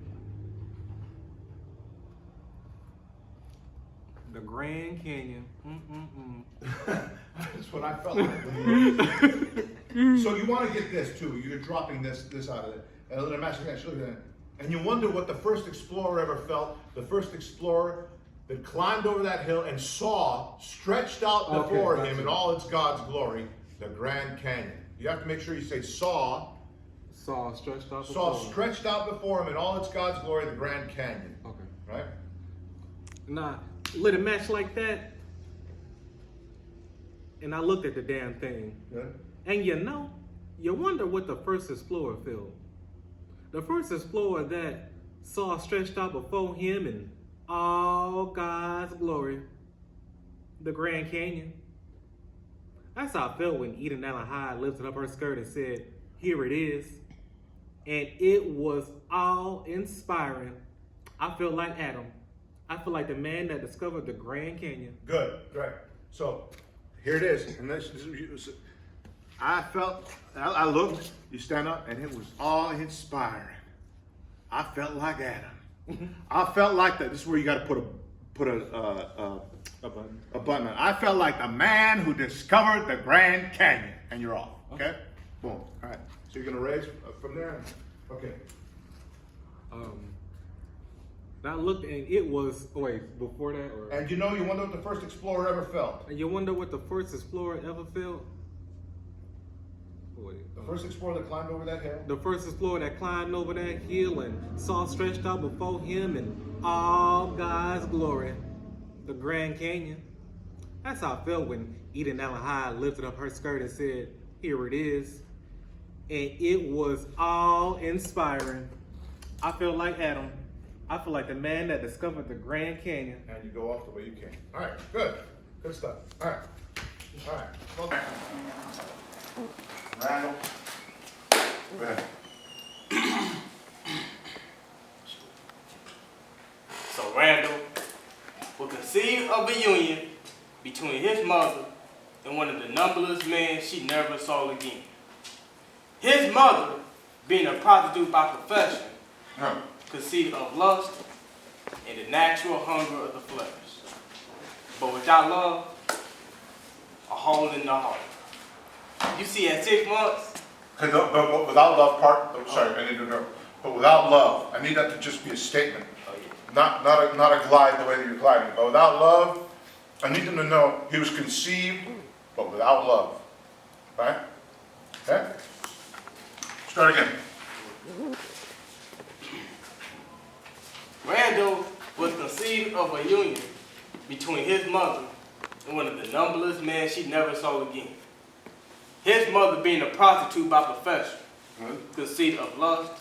The Grand Canyon. That's what I felt like. So you want to get this too. You're dropping this out of it. And let me ask you that. And you wonder what the first explorer ever felt. The first explorer that climbed over that hill and saw, stretched out before him in all its God's glory, the Grand Canyon. You have to make sure you say saw Stretched out stretched out before him in all its God's glory, the Grand Canyon. Okay. Right? Nah, lit a match like that, and I looked at the damn thing. Good. And you wonder what the first explorer felt. The first explorer that saw stretched out before him in all God's glory, the Grand Canyon. That's how I felt when Eden Allen Hyde lifted up her skirt and said, "Here it is." And it was all inspiring. I feel like Adam. I feel like the man that discovered the Grand Canyon. Good, right. So, here it is. And I looked, you stand up, and it was all inspiring. I felt like Adam. I felt like that. This is where you got to put a button on. I felt like the man who discovered the Grand Canyon. And you're off, okay? Boom. All right. So you're going to raise from there? Okay. I looked and it was, before that? And you wonder what the first explorer ever felt? And you wonder what the first explorer ever felt? The first explorer that climbed over that hill? The first explorer that climbed over that hill and saw stretched out before him in all God's glory, the Grand Canyon. That's how I felt when Eden Allen Hyde lifted up her skirt and said, "Here it is." And it was all inspiring. I felt like Adam. I feel like the man that discovered the Grand Canyon. And you go off the way you came. All right, good. Good stuff. All right. All right. Okay. Randall. Go ahead. So Randall was conceived of a union between his mother and one of the numberless men she never saw again. His mother, being a prostitute by profession, conceived of lust and the natural hunger of the flesh. But without love, a hole in the heart. You see, at 6 months. Okay, but without love part, sorry, I need to know. But without love, I need that to just be a statement. Not a glide the way that you're gliding. But without love, I need them to know he was conceived, but without love. Right? Okay? Start again. Randall was conceived of a union between his mother and one of the numberless men she never saw again. His mother, being a prostitute by profession, conceived of lust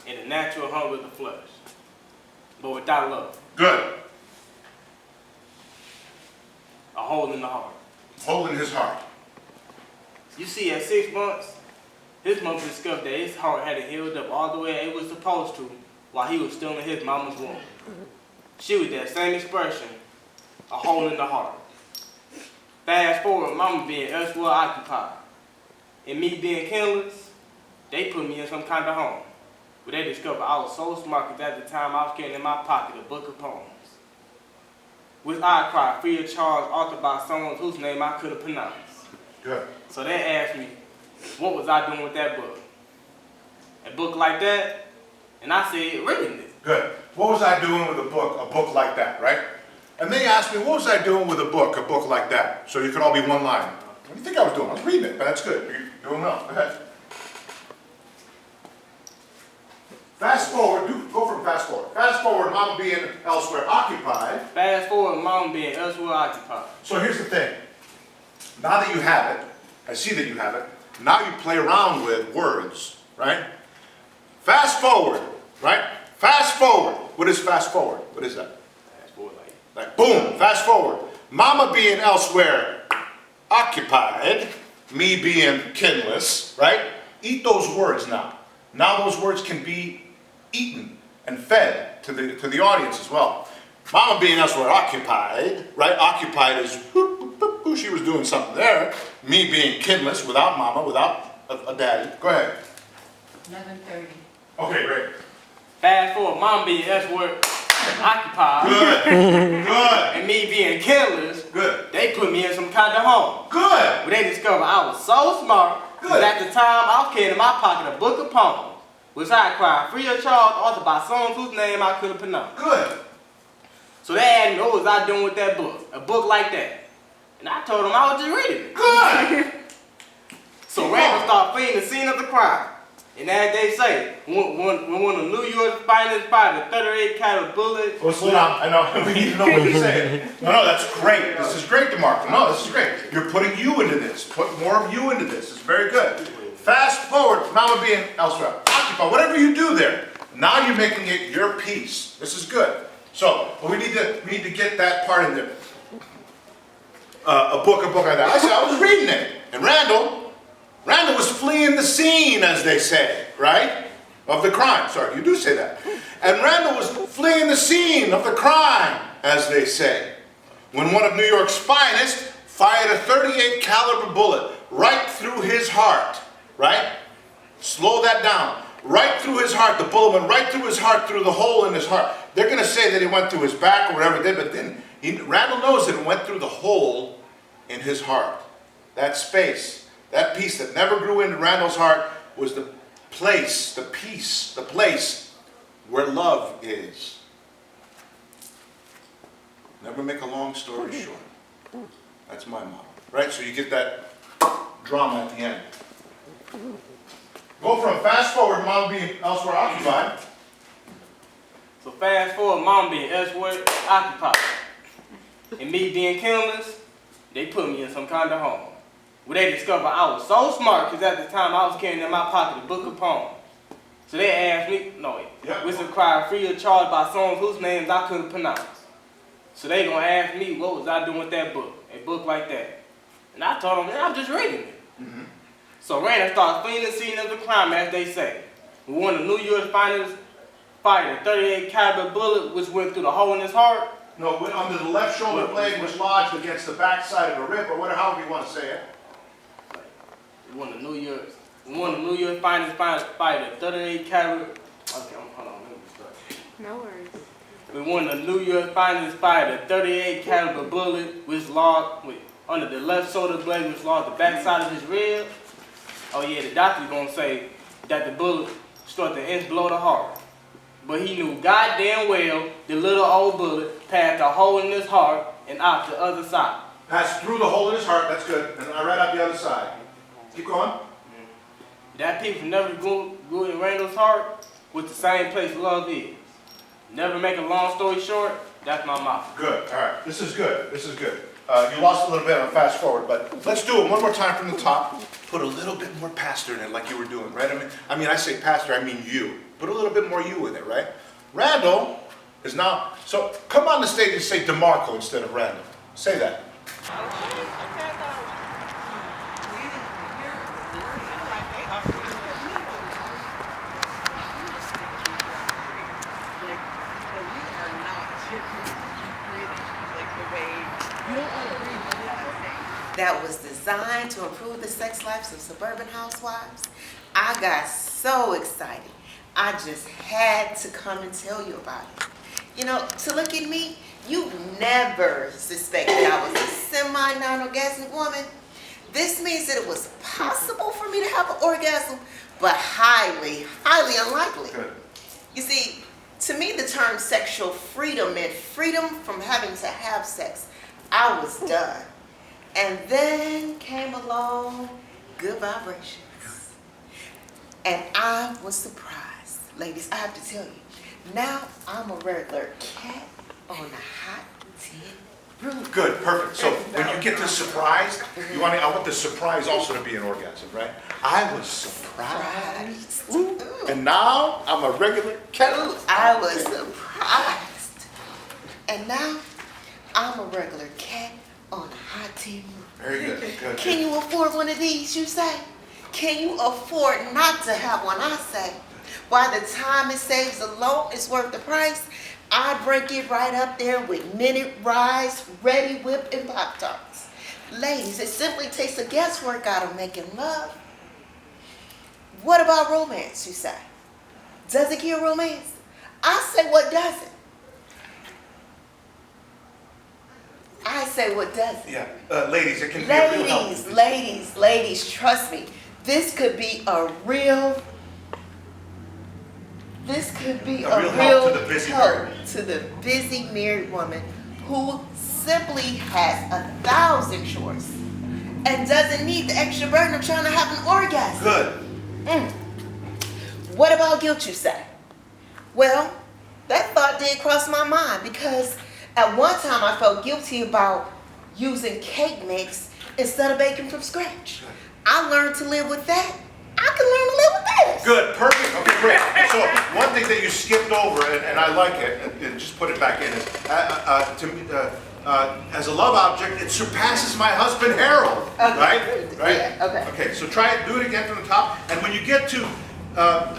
and the natural hunger of the flesh, but without love. Good. A hole in the heart. Hole in his heart. You see, at 6 months, his mother discovered that his heart hadn't healed up all the way it was supposed to while he was still in his mama's womb. She was that same expression, a hole in the heart. Fast forward, mama being elsewhere occupied, and me being kinless, they put me in some kind of home, where they discovered I was so smart because at the time I was carrying in my pocket a book of poems, which I cried free of charge, authored by someone whose name I couldn't pronounce. Good. So they asked me, what was I doing with that book? A book like that? And I said, reading it. Good. What was I doing with a book like that, right? And they asked me, what was I doing with a book like that? So you could all be one line. What do you think I was doing? I was reading it, but that's good. You're doing well. Go ahead. Fast forward, go from fast forward. Fast forward, mama being elsewhere occupied. Fast forward, mama being elsewhere occupied. So here's the thing. Now that you have it, I see that you have it, now you play around with words, right? Fast forward, right? Fast forward. What is fast forward? What is that? Fast forward, like boom, fast forward. Mama being elsewhere occupied, me being kinless, right? Eat those words now. Now those words can be eaten and fed to the audience as well. Mama being elsewhere occupied, right? Occupied is she was doing something there. Me being kinless, without mama, without a daddy. Go ahead. 11:30. Okay, great. Fast forward, mama being elsewhere occupied. Good. Good. And me being careless. Good. They put me in some kind of home. Good. Where they discovered I was so smart. Good. But at the time, I was carrying in my pocket a book of poems, which I acquired free of charge, authored by someone whose name I couldn't pronounce. Good. So they asked me, what was I doing with that book? A book like that. And I told them I was just reading it. Good. So Randall started fleeing the scene of the crime. And as they say, when a New York finest fighter, 38 caliber bullet. Well, slow down. I know. We need to know what you're saying. No, that's great. This is great, Demarco. No, this is great. You're putting you into this. Put more of you into this. It's very good. Fast forward, Mama being elsewhere. Occupy. Whatever you do there, now you're making it your piece. This is good. So, but we need to get that part in there. A book like that. I was reading it, and Randall was fleeing the scene, as they say, right? Of the crime. Sorry, you do say that. And Randall was fleeing the scene of the crime, as they say, when one of New York's finest fired a 38 caliber bullet right through his heart, right? Slow that down. Right through his heart. The bullet went right through his heart, through the hole in his heart. They're going to say that it went through his back or whatever it did, but then Randall knows that it went through the hole in his heart. That space, that piece that never grew into Randall's heart was the place, the piece, the place where love is. Never make a long story short. That's my motto. Right? So you get that drama at the end. Go from fast forward, Mom being elsewhere occupied. So fast forward, Mom being elsewhere occupied. And me being killers, they put me in some kind of home. Where they discovered I was so smart, because at the time I was carrying in my pocket a book of poems. So they asked me, was acquired free of charge by songs whose names I couldn't pronounce. So they gonna ask me what was I doing with that book, a book like that. And I told them, man, I'm just reading it. Mm-hmm. So Randall started fleeing the scene of the crime, as they say. We won the New York finest fighter, 38 caliber bullet, which went through the hole in his heart. No, went under the left shoulder blade, was lodged against the backside of the rib, or whatever, however you want to say it. We won the New York finest fighter, 38 caliber. Okay, hold on, let me start. No worries. We won the New York finest fighter, 38 caliber bullet, which lodged under the left shoulder blade, which lodged the backside of his rib. Oh yeah, the doctor's gonna say that the bullet struck the inch below the heart. But he knew goddamn well the little old bullet passed a hole in his heart and out the other side. Passed through the hole in his heart, that's good. And right out the other side. Keep going. That piece never grew in Randall's heart with the same place love is. Never make a long story short, that's my motto. Good, all right. This is good, this is good. You lost a little bit on fast forward, but let's do it one more time from the top. Put a little bit more pastor in it like you were doing, right? I mean, I say pastor, I mean you. Put a little bit more you in it, right? Randall is now, so come on the stage and say Demarco instead of Randall. Say that. That was designed to improve the sex lives of suburban housewives. I got so excited. I just had to come and tell you about it. You know, to look at me, you never suspected I was a semi-non-orgasmic woman. This means that it was possible for me to have an orgasm, but highly, highly unlikely. Good. You see, to me the term sexual freedom meant freedom from having to have sex. I was done. And then came along Good Vibrations. And I was surprised. Ladies, I have to tell you, now I'm a regular cat on a hot tin roof. Good, perfect. So when you get this surprise, I want the surprise also to be an orgasm, right? I was surprised. Ooh. And now I'm a regular cat. Ooh, I was surprised. And now I'm a regular cat on a hot tin roof. Very good, good. Can you afford one of these, you say? Can you afford not to have one, I say? Why, the time it saves alone is worth the price. I break it right up there with Minute Rise, Ready Whip, and Pop-Tarts. Ladies, it simply takes the guesswork out of making love. What about romance, you say? Does it kill romance? I say, what doesn't? I say, what doesn't? Yeah, ladies, it can be a real help. Ladies, trust me. This could be a real help to the busy married woman who simply has 1,000 chores and doesn't need the extra burden of trying to have an orgasm. Good. What about guilt, you say? Well, that thought did cross my mind because at one time I felt guilty about using cake mix instead of baking from scratch. I learned to live with that. I can learn to live with this. Good, perfect, okay, great. So one thing that you skipped over, and I like it, and just put it back in, is as a love object, it surpasses my husband Harold, Okay. right? Right? Yeah, okay. Okay, so try it, do it again from the top, and when you get to, but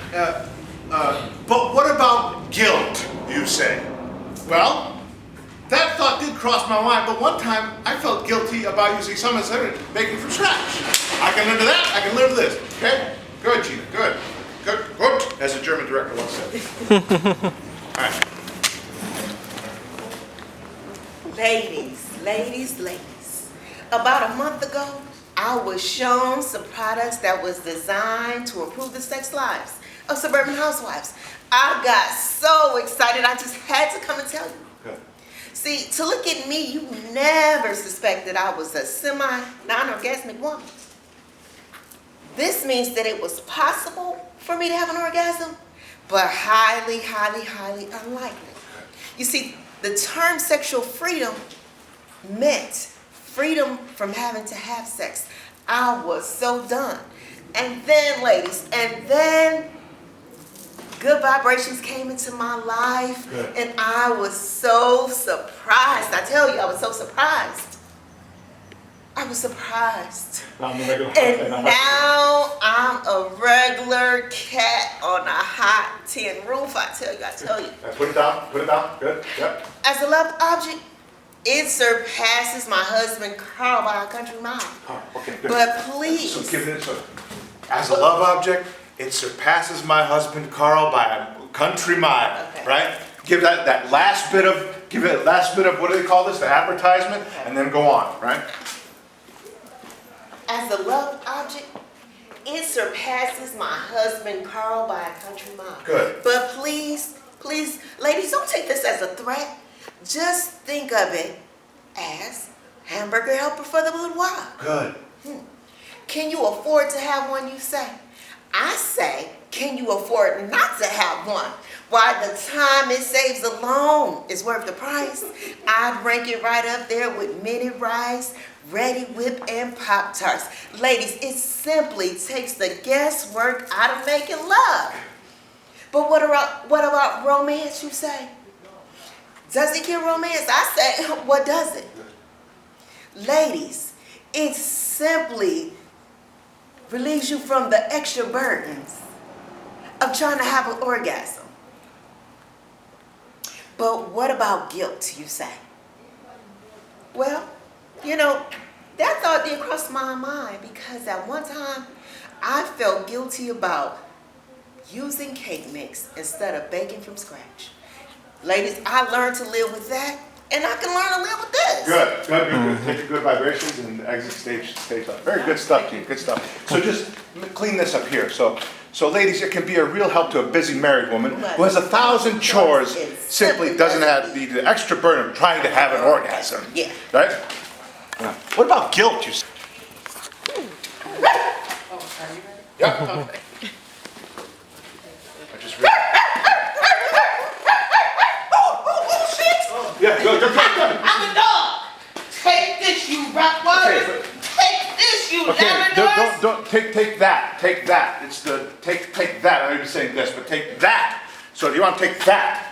what about guilt, you say? Well, that thought did cross my mind, but one time I felt guilty about using some instead of baking from scratch. I can live with that, I can live with this, okay? Good, Gina, good. Good, good, as the German director once said. All right. Ladies. About a month ago, I was shown some products that was designed to improve the sex lives of suburban housewives. I got so excited, I just had to come and tell you. Good. See, to look at me, you never suspected I was a semi-non-orgasmic woman. This means that it was possible for me to have an orgasm, but highly unlikely. You see, the term sexual freedom meant freedom from having to have sex. I was so done. And then, ladies, good vibrations came into my life, Good. and I was so surprised. I tell you, I was so surprised. I was surprised. And now I'm a regular cat on a hot tin roof, I tell you. Put it down, good, yep. As a love object, it surpasses my husband Carl by a country mile. Oh, okay, good. But please. So give it, as a love object, it surpasses my husband Carl by a country mile, Okay. right? Give that last bit of, what do they call this, the advertisement, and then go on, right? As a love object, it surpasses my husband Carl by a country mile. Good. But please, ladies, don't take this as a threat. Just think of it as hamburger helper for the boudoir. Good. Can you afford to have one, you say? I say, can you afford not to have one? Why, the time it saves alone is worth the price. I'd rank it right up there with mini rice, Ready Whip, and Pop-Tarts. Ladies, it simply takes the guesswork out of making love. But what about romance, you say? Does it give romance? I say, what does it? Ladies, it simply relieves you from the extra burdens of trying to have an orgasm. But what about guilt, you say? Well, that thought did cross my mind because at one time I felt guilty about using cake mix instead of baking from scratch. Ladies, I learned to live with that, and I can learn to live with this. Good. Take your good vibrations and exit stage left. Very good stuff, Gene, good stuff. So just clean this up here. So ladies, it can be a real help to a busy married woman who has 1,000 chores, simply doesn't have the extra burden of trying to have an orgasm. Yeah. Right? Yeah. What about guilt, you say? Yeah. I just read. Yeah, go. I'm a dog. Take this, you Rottweiler. Okay, Take this, you Labrador. Don't take that. Take that. It's the take that. I may be saying this, but take that. So if you want to take that,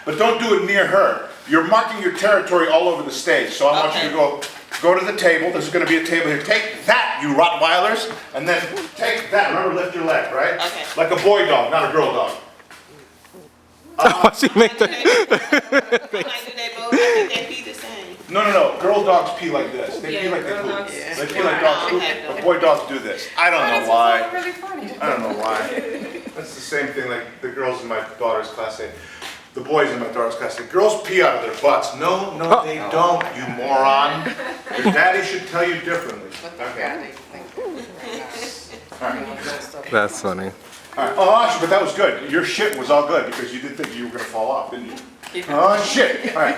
but don't do it near her. You're marking your territory all over the stage. So I want you to go to the table. There's going to be a table here. Take that, you Rottweilers, and then take that. Remember, lift your leg, right? Okay. Like a boy dog, not a girl dog. She make that. No. Girl dogs pee like this. They pee like they poop. They pee like dogs poop. But boy dogs do this. I don't know why. I don't know why. That's the same thing like the girls in my daughter's class say. The boys in my daughter's class say, girls pee out of their butts. No, they don't, you moron. Your daddy should tell you differently. Okay. All right. That's funny. All right. Oh, actually, but that was good. Your shit was all good because you didn't think you were going to fall off, didn't you? Oh, shit. All right.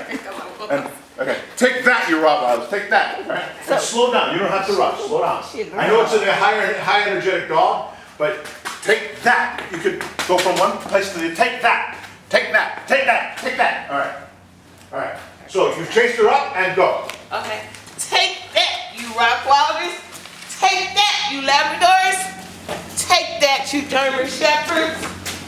And, okay. Take that, you Rottweilers. Take that. All right. And slow down. You don't have to rush. Slow down. I know it's a high energetic dog, but Take that. You could go from one place to the other. Take that. Take that. Take that. Take that. All right. All right. So you chased her up and go. Okay. Take that, you Rockwilders. Take that, you Labradors. Take that, you German Shepherds.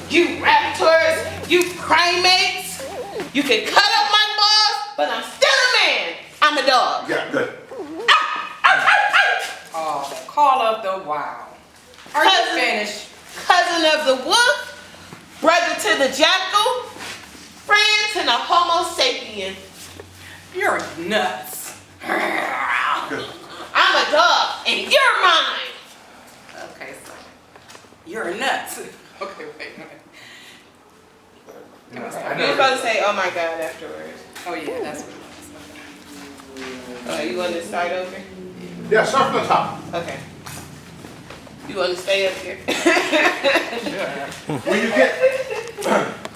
You Raptors. You primates. You can cut up my balls, but I'm still a man. I'm a dog. Yeah, good. Oh, call of the wild. Are you finished? Cousin of the wolf, brother to the jackal, friend to the Homo sapien. You're nuts. Good. I'm a dog, and you're mine. Okay, so you're nuts. Okay, wait a minute. You were supposed to say, oh my God, afterwards. Oh yeah, that's what it was. Oh, you want to start over? Yeah, start from the top. Okay. You want to stay up here?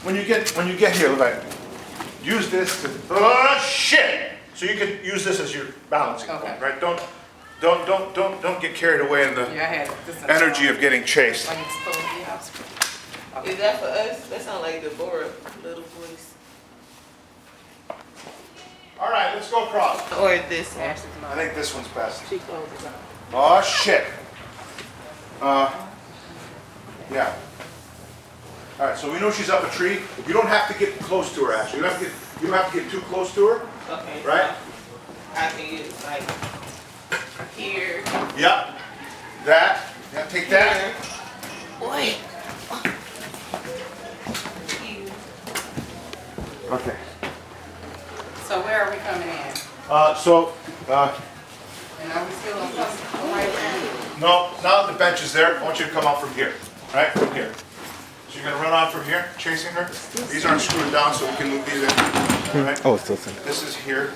When you get here, LaVette, use this to, oh shit! So you can use this as your balancing point, right? Don't get carried away in the energy of getting chased. Is that for us? That sounds like Deborah, little voice. All right, let's go across. Or this one. I think this one's best. She closes up. Oh shit. Yeah. All right, so we know she's up a tree. You don't have to get close to her, Ashley. You don't have to get too close to her. Okay. Right? I can use like here. Yep. That. Yeah, take that. Boy. Okay. So where are we coming in? And are we still on this right now? No, now that the bench is there, I want you to come out from here. Right? From here. So you're gonna run on from here, chasing her. These aren't screwed down, so we can move these in. Right? Oh, it's still thin. This is here.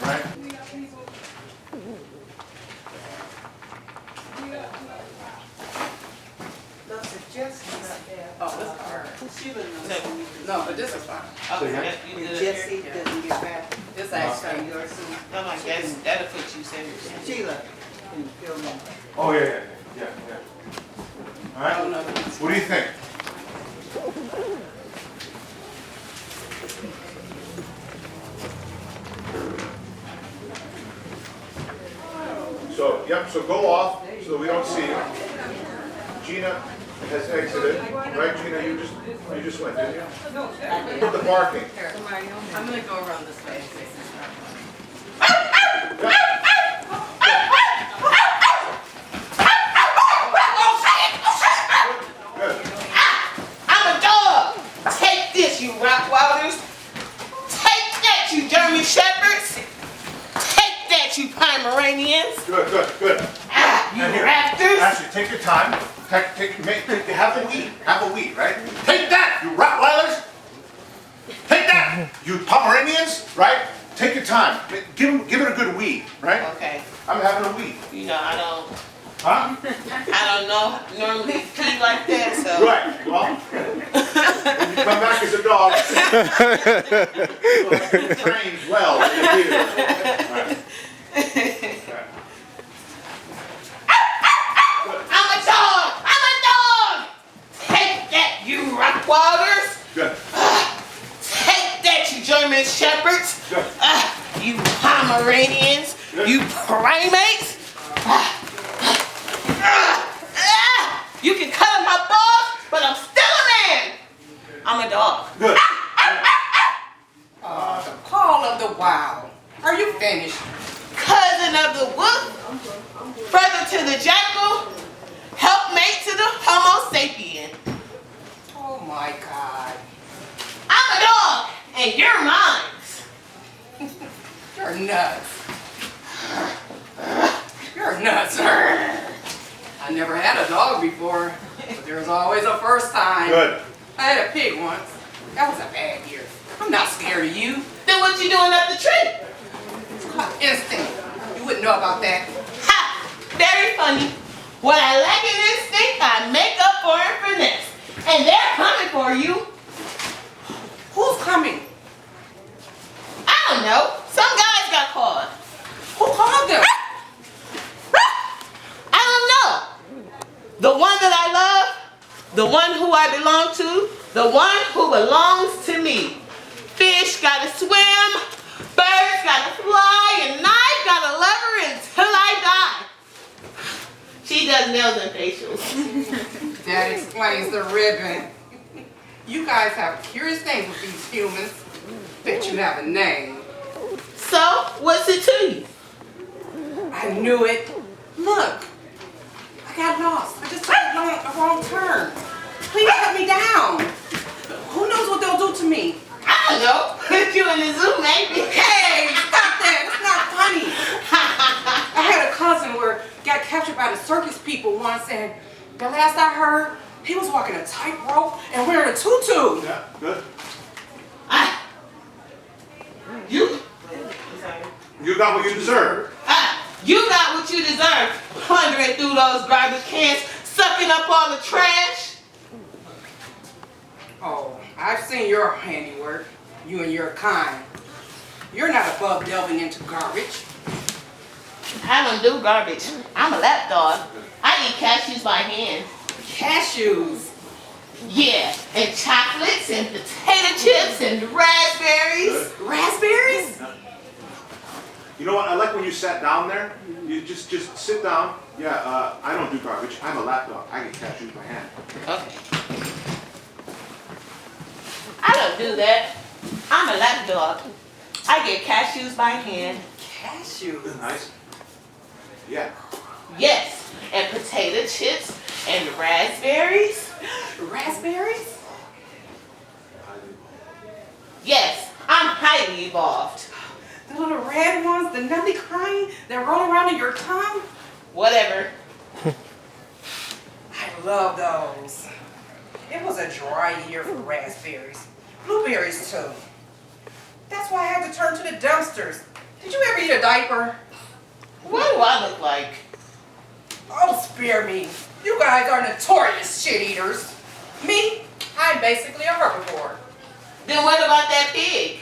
Right? Oh, this is hard. No, but this is fine. Okay, you did it Jesse here. doesn't get back. This actually Yours too. I'm like, that'll put you center. Sheila, can you feel me? Oh yeah. All right. What do you think? So, yep, so go off so that we don't see you. Gina has exited, right? Gina, you just went, didn't you? Put the barking. I'm gonna go around this way. I'm a dog. Take this, you Rockwilders. Take that, you German Shepherds. Take that, you Pomeranians. Good. You Raptors. Ashley, take your time. Have a weed, right? Take that, you Rottweilers. Take that, you Pomeranians, right? Take your time. Give it a good weed, right? Okay. I'm having a weed. You know, I don't Huh? I don't know normally pee like that, so. Right. Well, when you come back as a dog, you'll trained well. Right. I'm a dog! Take that, you Rockwilders! Good. Take that, you German Shepherds! Good. You Pomeranians! Good. You primates! You can cut up my balls, but I'm still a man! I'm a dog. Good. The call of the wild. Are you finished? Cousin of the wolf, brother to the jackal, helpmate to the Homo sapien. Oh my God. I'm a dog, and you're mine. You're nuts. You're nuts. I never had a dog before, but there's always a first time. Good. I had a pig once. That was a bad year. I'm not scared of you. Then what you doing up the tree? It's called instinct. You wouldn't know about that. Ha! Very funny. What I lack in instinct, I make up for in finesse. And they're coming for you. Who's coming? I don't know. Some guys got called. Who called them? I don't know. The one that I love, the one who I belong to, the one who belongs to me. Fish gotta swim, birds gotta fly, and I gotta love her until I die. She does nails and facials. That explains the ribbon. You guys have curious things with these humans. Bet you have a name. So, what's it to you? I knew it. Look, I got lost. I just took a wrong turn. Please cut me down. Who knows what they'll do to me? I don't know. Put you in the zoo, maybe. Hey, stop that. It's not funny. I had a cousin where got captured by the circus people once, and the last I heard, he was walking a tightrope and wearing a tutu. Yeah, good. You got what you deserve. You got what you deserve. Plundering through those garbage cans, sucking up all the trash. Oh, I've seen your handiwork, you and your kind. You're not above delving into garbage. I don't do garbage. I'm a lapdog. I eat cashews by hand. Cashews? Yeah, and chocolates and potato chips and raspberries. Good. Raspberries? You know what? I like when you sat down there. You just sit down. Yeah, I don't do garbage. I'm a lapdog. I get cashews by hand. Okay. I don't do that. I'm a lapdog. I get cashews by hand. Cashews? Nice. Yeah. Yes, and potato chips and raspberries. Raspberries? Yes, I'm highly evolved. The little red ones, the nutty kind that roll around in your tongue? Whatever. I love those. It was a dry year for raspberries. Blueberries too. That's why I had to turn to the dumpsters. Did you ever eat a diaper? What do I look like? Oh, spare me. You guys are notorious shit eaters. Me, I'm basically a herbivore. Then what about that pig?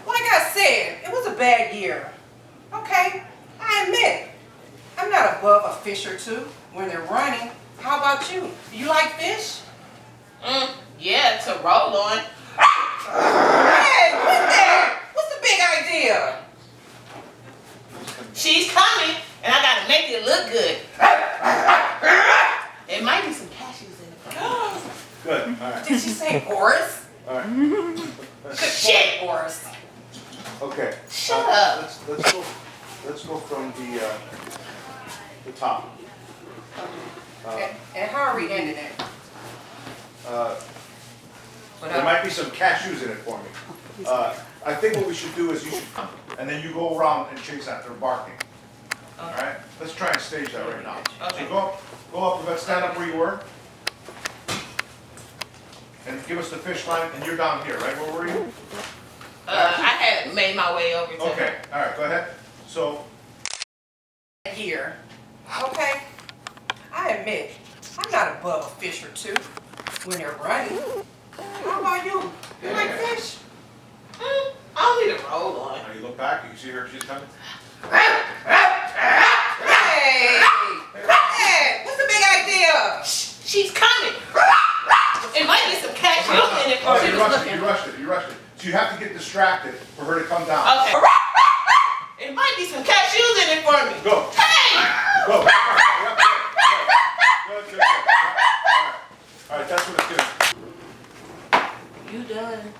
Like I said, it was a bad year. Okay, I admit, I'm not above a fish or two when they're running. How about you? Do you like fish? Yeah, to roll on. Hey, quit that! What's the big idea? She's coming, and I gotta make it look good. There might be some cashews in it. Good. All right. Did she say Boris? All right. Good shit, Boris. Okay. Shut up. Let's go from the top. And how are we ending it? There might be some cashews in it for me. I think what we should do is you should come, and then you go around and chase after barking. All right? Let's try and stage that right now. Okay. So go up, let's stand up where you were. And give us the fish line, and you're down here, right? Where were you? I had made my way over to Okay, all right, go ahead. So. Here. Okay. I admit, I'm not above a fish or two when they're running. How about you? You like fish? I'll need to roll on. Now you look back, you can see her, she's coming. Hey! Hey! What's the big idea? She's coming. It might be some cashews in it for Oh, she you was rushed looking. it. So you have to get distracted for her to come down. Okay. It might be some cashews in it for me. Go. Hey! Go. Good. All right, that's what it's doing. You done.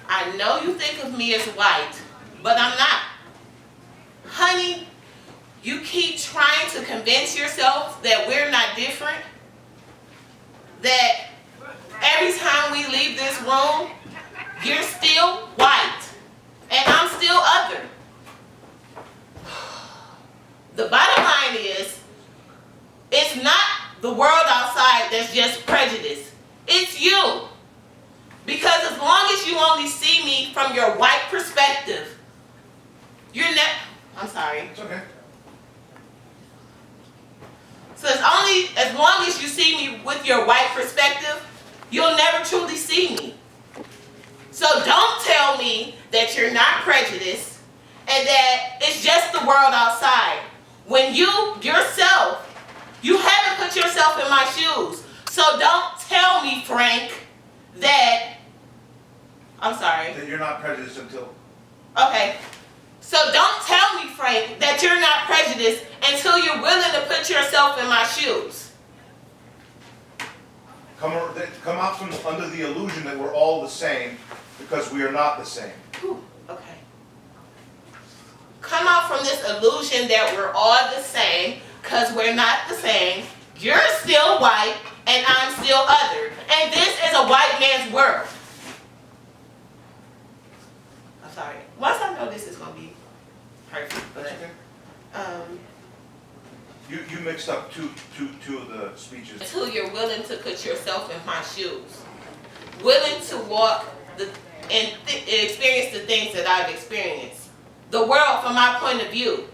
I know you think of me as white, but I'm not. Honey, you keep trying to convince yourself that we're not different. That every time we leave this room, you're still white, and I'm still other. The bottom line is, it's not the world outside that's just prejudice. It's you. Because as long as you only see me from your white perspective, you're never, I'm sorry. It's okay. So as long as you see me with your white perspective, you'll never truly see me. So don't tell me that you're not prejudiced and that it's just the world outside. When you, yourself, you have So don't tell me, Frank, that, I'm sorry. That you're not prejudiced until. Okay. So don't tell me, Frank, that you're not prejudiced until you're willing to put yourself in my shoes. Come out from under the illusion that we're all the same, because we are not the same. Whew, okay. Come out from this illusion that we're all the same, because we're not the same. You're still white, and I'm still other. And this is a white man's world. I'm sorry. Once I know this is going to be perfect, but You mixed up two of the speeches. until you're willing to put yourself in my shoes, willing to walk and experience the things that I've experienced, the world from my point of view.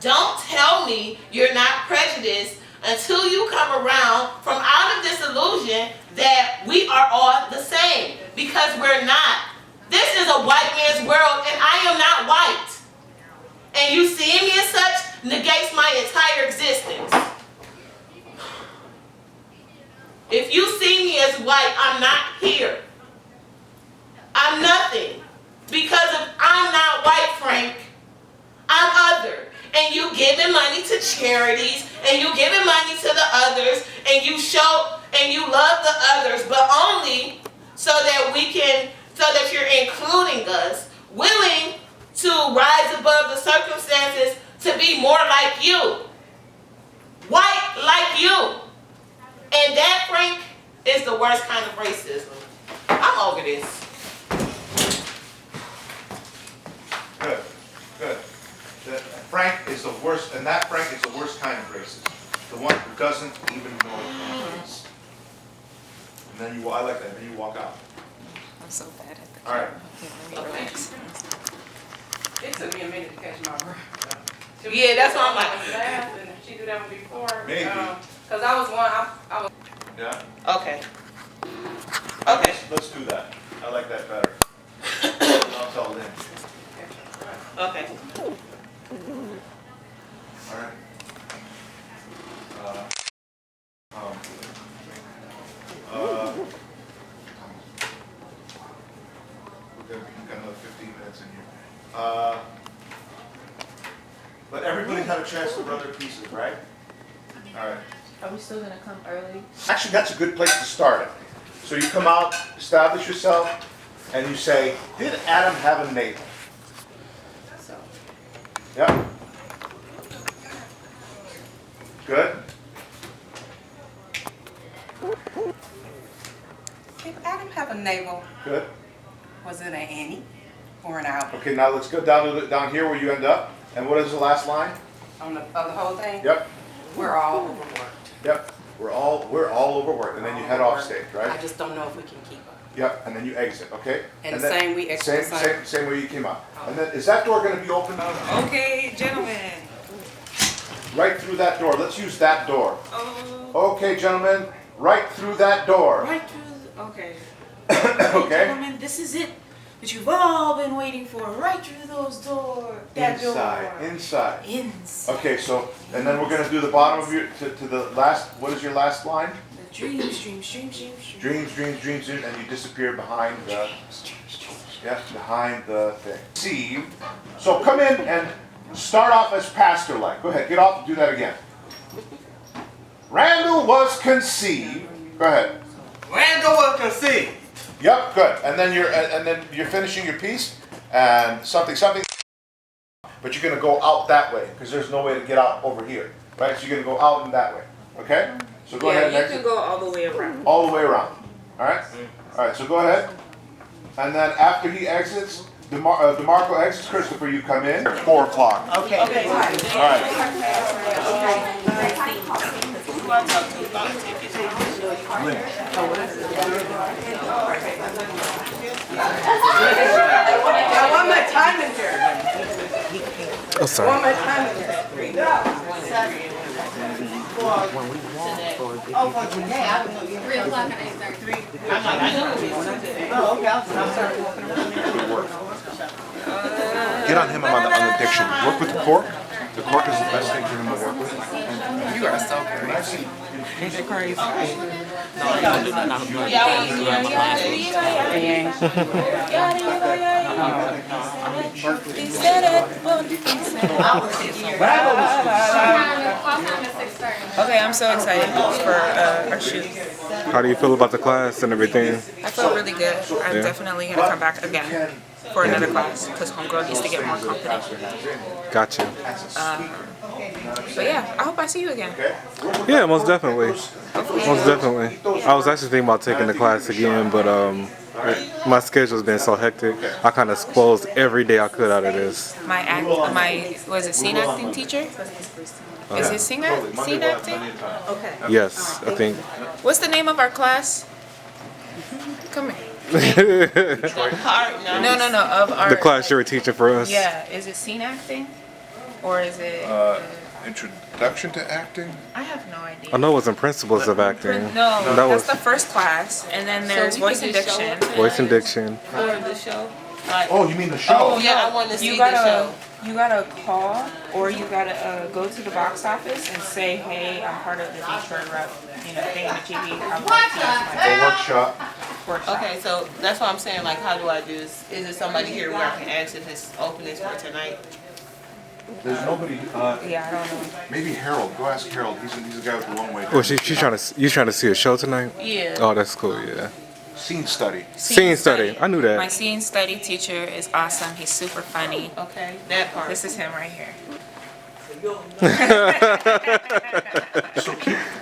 Don't tell me you're not prejudiced until you come around from out of this illusion that we are all the same, because we're not. This is a white man's world, and I am not white. And you seeing me as such negates my entire existence. If you see me as white, I'm not here. I'm nothing. Because if I'm not white, Frank, I'm other. And you giving money to charities, and you giving money to the others, and you show and you love the others, but only so that you're including us, willing to rise above the circumstances to be more like you, white like you. And that, Frank, is the worst kind of racism. I'm over this. Good, good. Frank is the worst, and that Frank is the worst kind of racism. The one who doesn't even know it is. And then I like that, then you walk out. I'm so bad at the All right. Okay. It took me a minute to catch my breath. Yeah, that's what I'm like. She did that one before. Maybe. Because I was. Yeah? Okay. Okay. Let's do that. I like that better. I'll tell Lynn. Okay. All right. We've got another 15 minutes in here. But everybody had a chance to run their pieces, right? All right. Are we still gonna come early? Actually, that's a good place to start it. So you come out, establish yourself, and you say, did Adam have a neighbor? So. Yep. Good. Did Adam have a neighbor? Good. Was it an Annie or an Albert? Okay, now let's go down here where you end up. And what is the last line? On the whole thing? Yep. We're all overworked. Yep. We're all overworked, and then you head off stage, right? I just don't know if we can keep up. Yep. And then you exit, okay? And then, same we exit. Same way you came out. And then is that door going to be open? Okay, gentlemen. Right through that door. Let's use that door. Oh. Okay, gentlemen. Right through that door. Right through. Okay. Okay. Gentlemen, this is it. That you've all been waiting for, right through those doors. That Inside. door. Inside. Inside. Okay, so, and then we're going to do the bottom of your, to the last, what is your last line? The dreams, Dreams, and you disappear behind the, behind the thing. See, so come in and start off as pastor-like. Go ahead, get off and do that again. Randall was conceived. Go ahead. Randall was conceived. Yep, good. And then you're finishing your piece, and something. But you're gonna go out that way because there's no way to get out over here, right? So you're gonna go out and that way. Okay? So go ahead. Yeah, you can go all the way around. All the way around. All right. All right. So go ahead. And then after he exits, Demarco exits. Christopher, you come in. 4 o'clock. Okay. All right. I want my time in here. Oh, sorry. I want my time in here. Oh, for today, I don't know. 3 o'clock and 8:30. Oh, okay, I'll start walking around. Get on him on the diction. Work with the cork. The cork is the best thing for him to work with. And You are so crazy. Ain't that crazy? Okay, I'm so excited for our shoot. How do you feel about the class and everything? I feel really good. I'm definitely gonna come back again for another class because homegirl needs to get more confident. Got you. But yeah, I hope I see you again. Yeah, most definitely. Most definitely. I was actually thinking about taking the class again, but my schedule's been so hectic. I kind of closed every day I could out of this. My was it scene acting teacher? Is it scene acting? Okay. Yes, I think. What's the name of our class? Come here. No. Of our The class you were teaching for us. Yeah. Is it scene acting, or is it? Introduction to acting? I have no idea. I know it wasn't principles of acting. No, that that's the first class, and then there's voice and diction. Voice and diction. For the show? Oh, you mean the show? Oh, yeah, I want to see the show. You gotta call, or you gotta go to the box office and say, hey, I'm part of the Detroit Rep, thing in the TV. Workshop. Okay, so that's what I'm saying, like, how do I do this? Is there somebody here where I can ask if it's open this for tonight? There's nobody. Yeah, I don't know. Maybe Harold. Go ask Harold. He's the guy with the long way. Well, you trying to see a show tonight? Yeah. Oh, that's cool. Yeah. Scene study. Scene study. I knew that. My scene study teacher is awesome. He's super funny. Okay, that part. This is him right here. So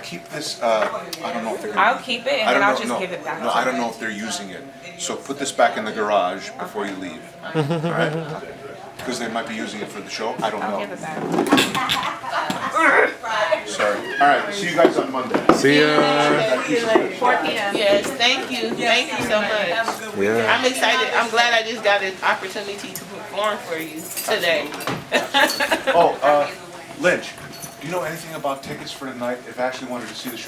keep this. I don't know. I'll keep it and then I'll just give it back. No, I don't know if they're using it. So put this back in the garage before you leave. All right? Because they might be using it for the show. I don't know. I'll give it back. Sorry. All right. See you guys on Monday. See ya. 4 p.m. Yes, thank you. Thank you so much. Yeah. I'm excited. I'm glad I just got an opportunity to perform for you today. Oh, Lynch, do you know anything about tickets for tonight? If Ashley wanted to see the show.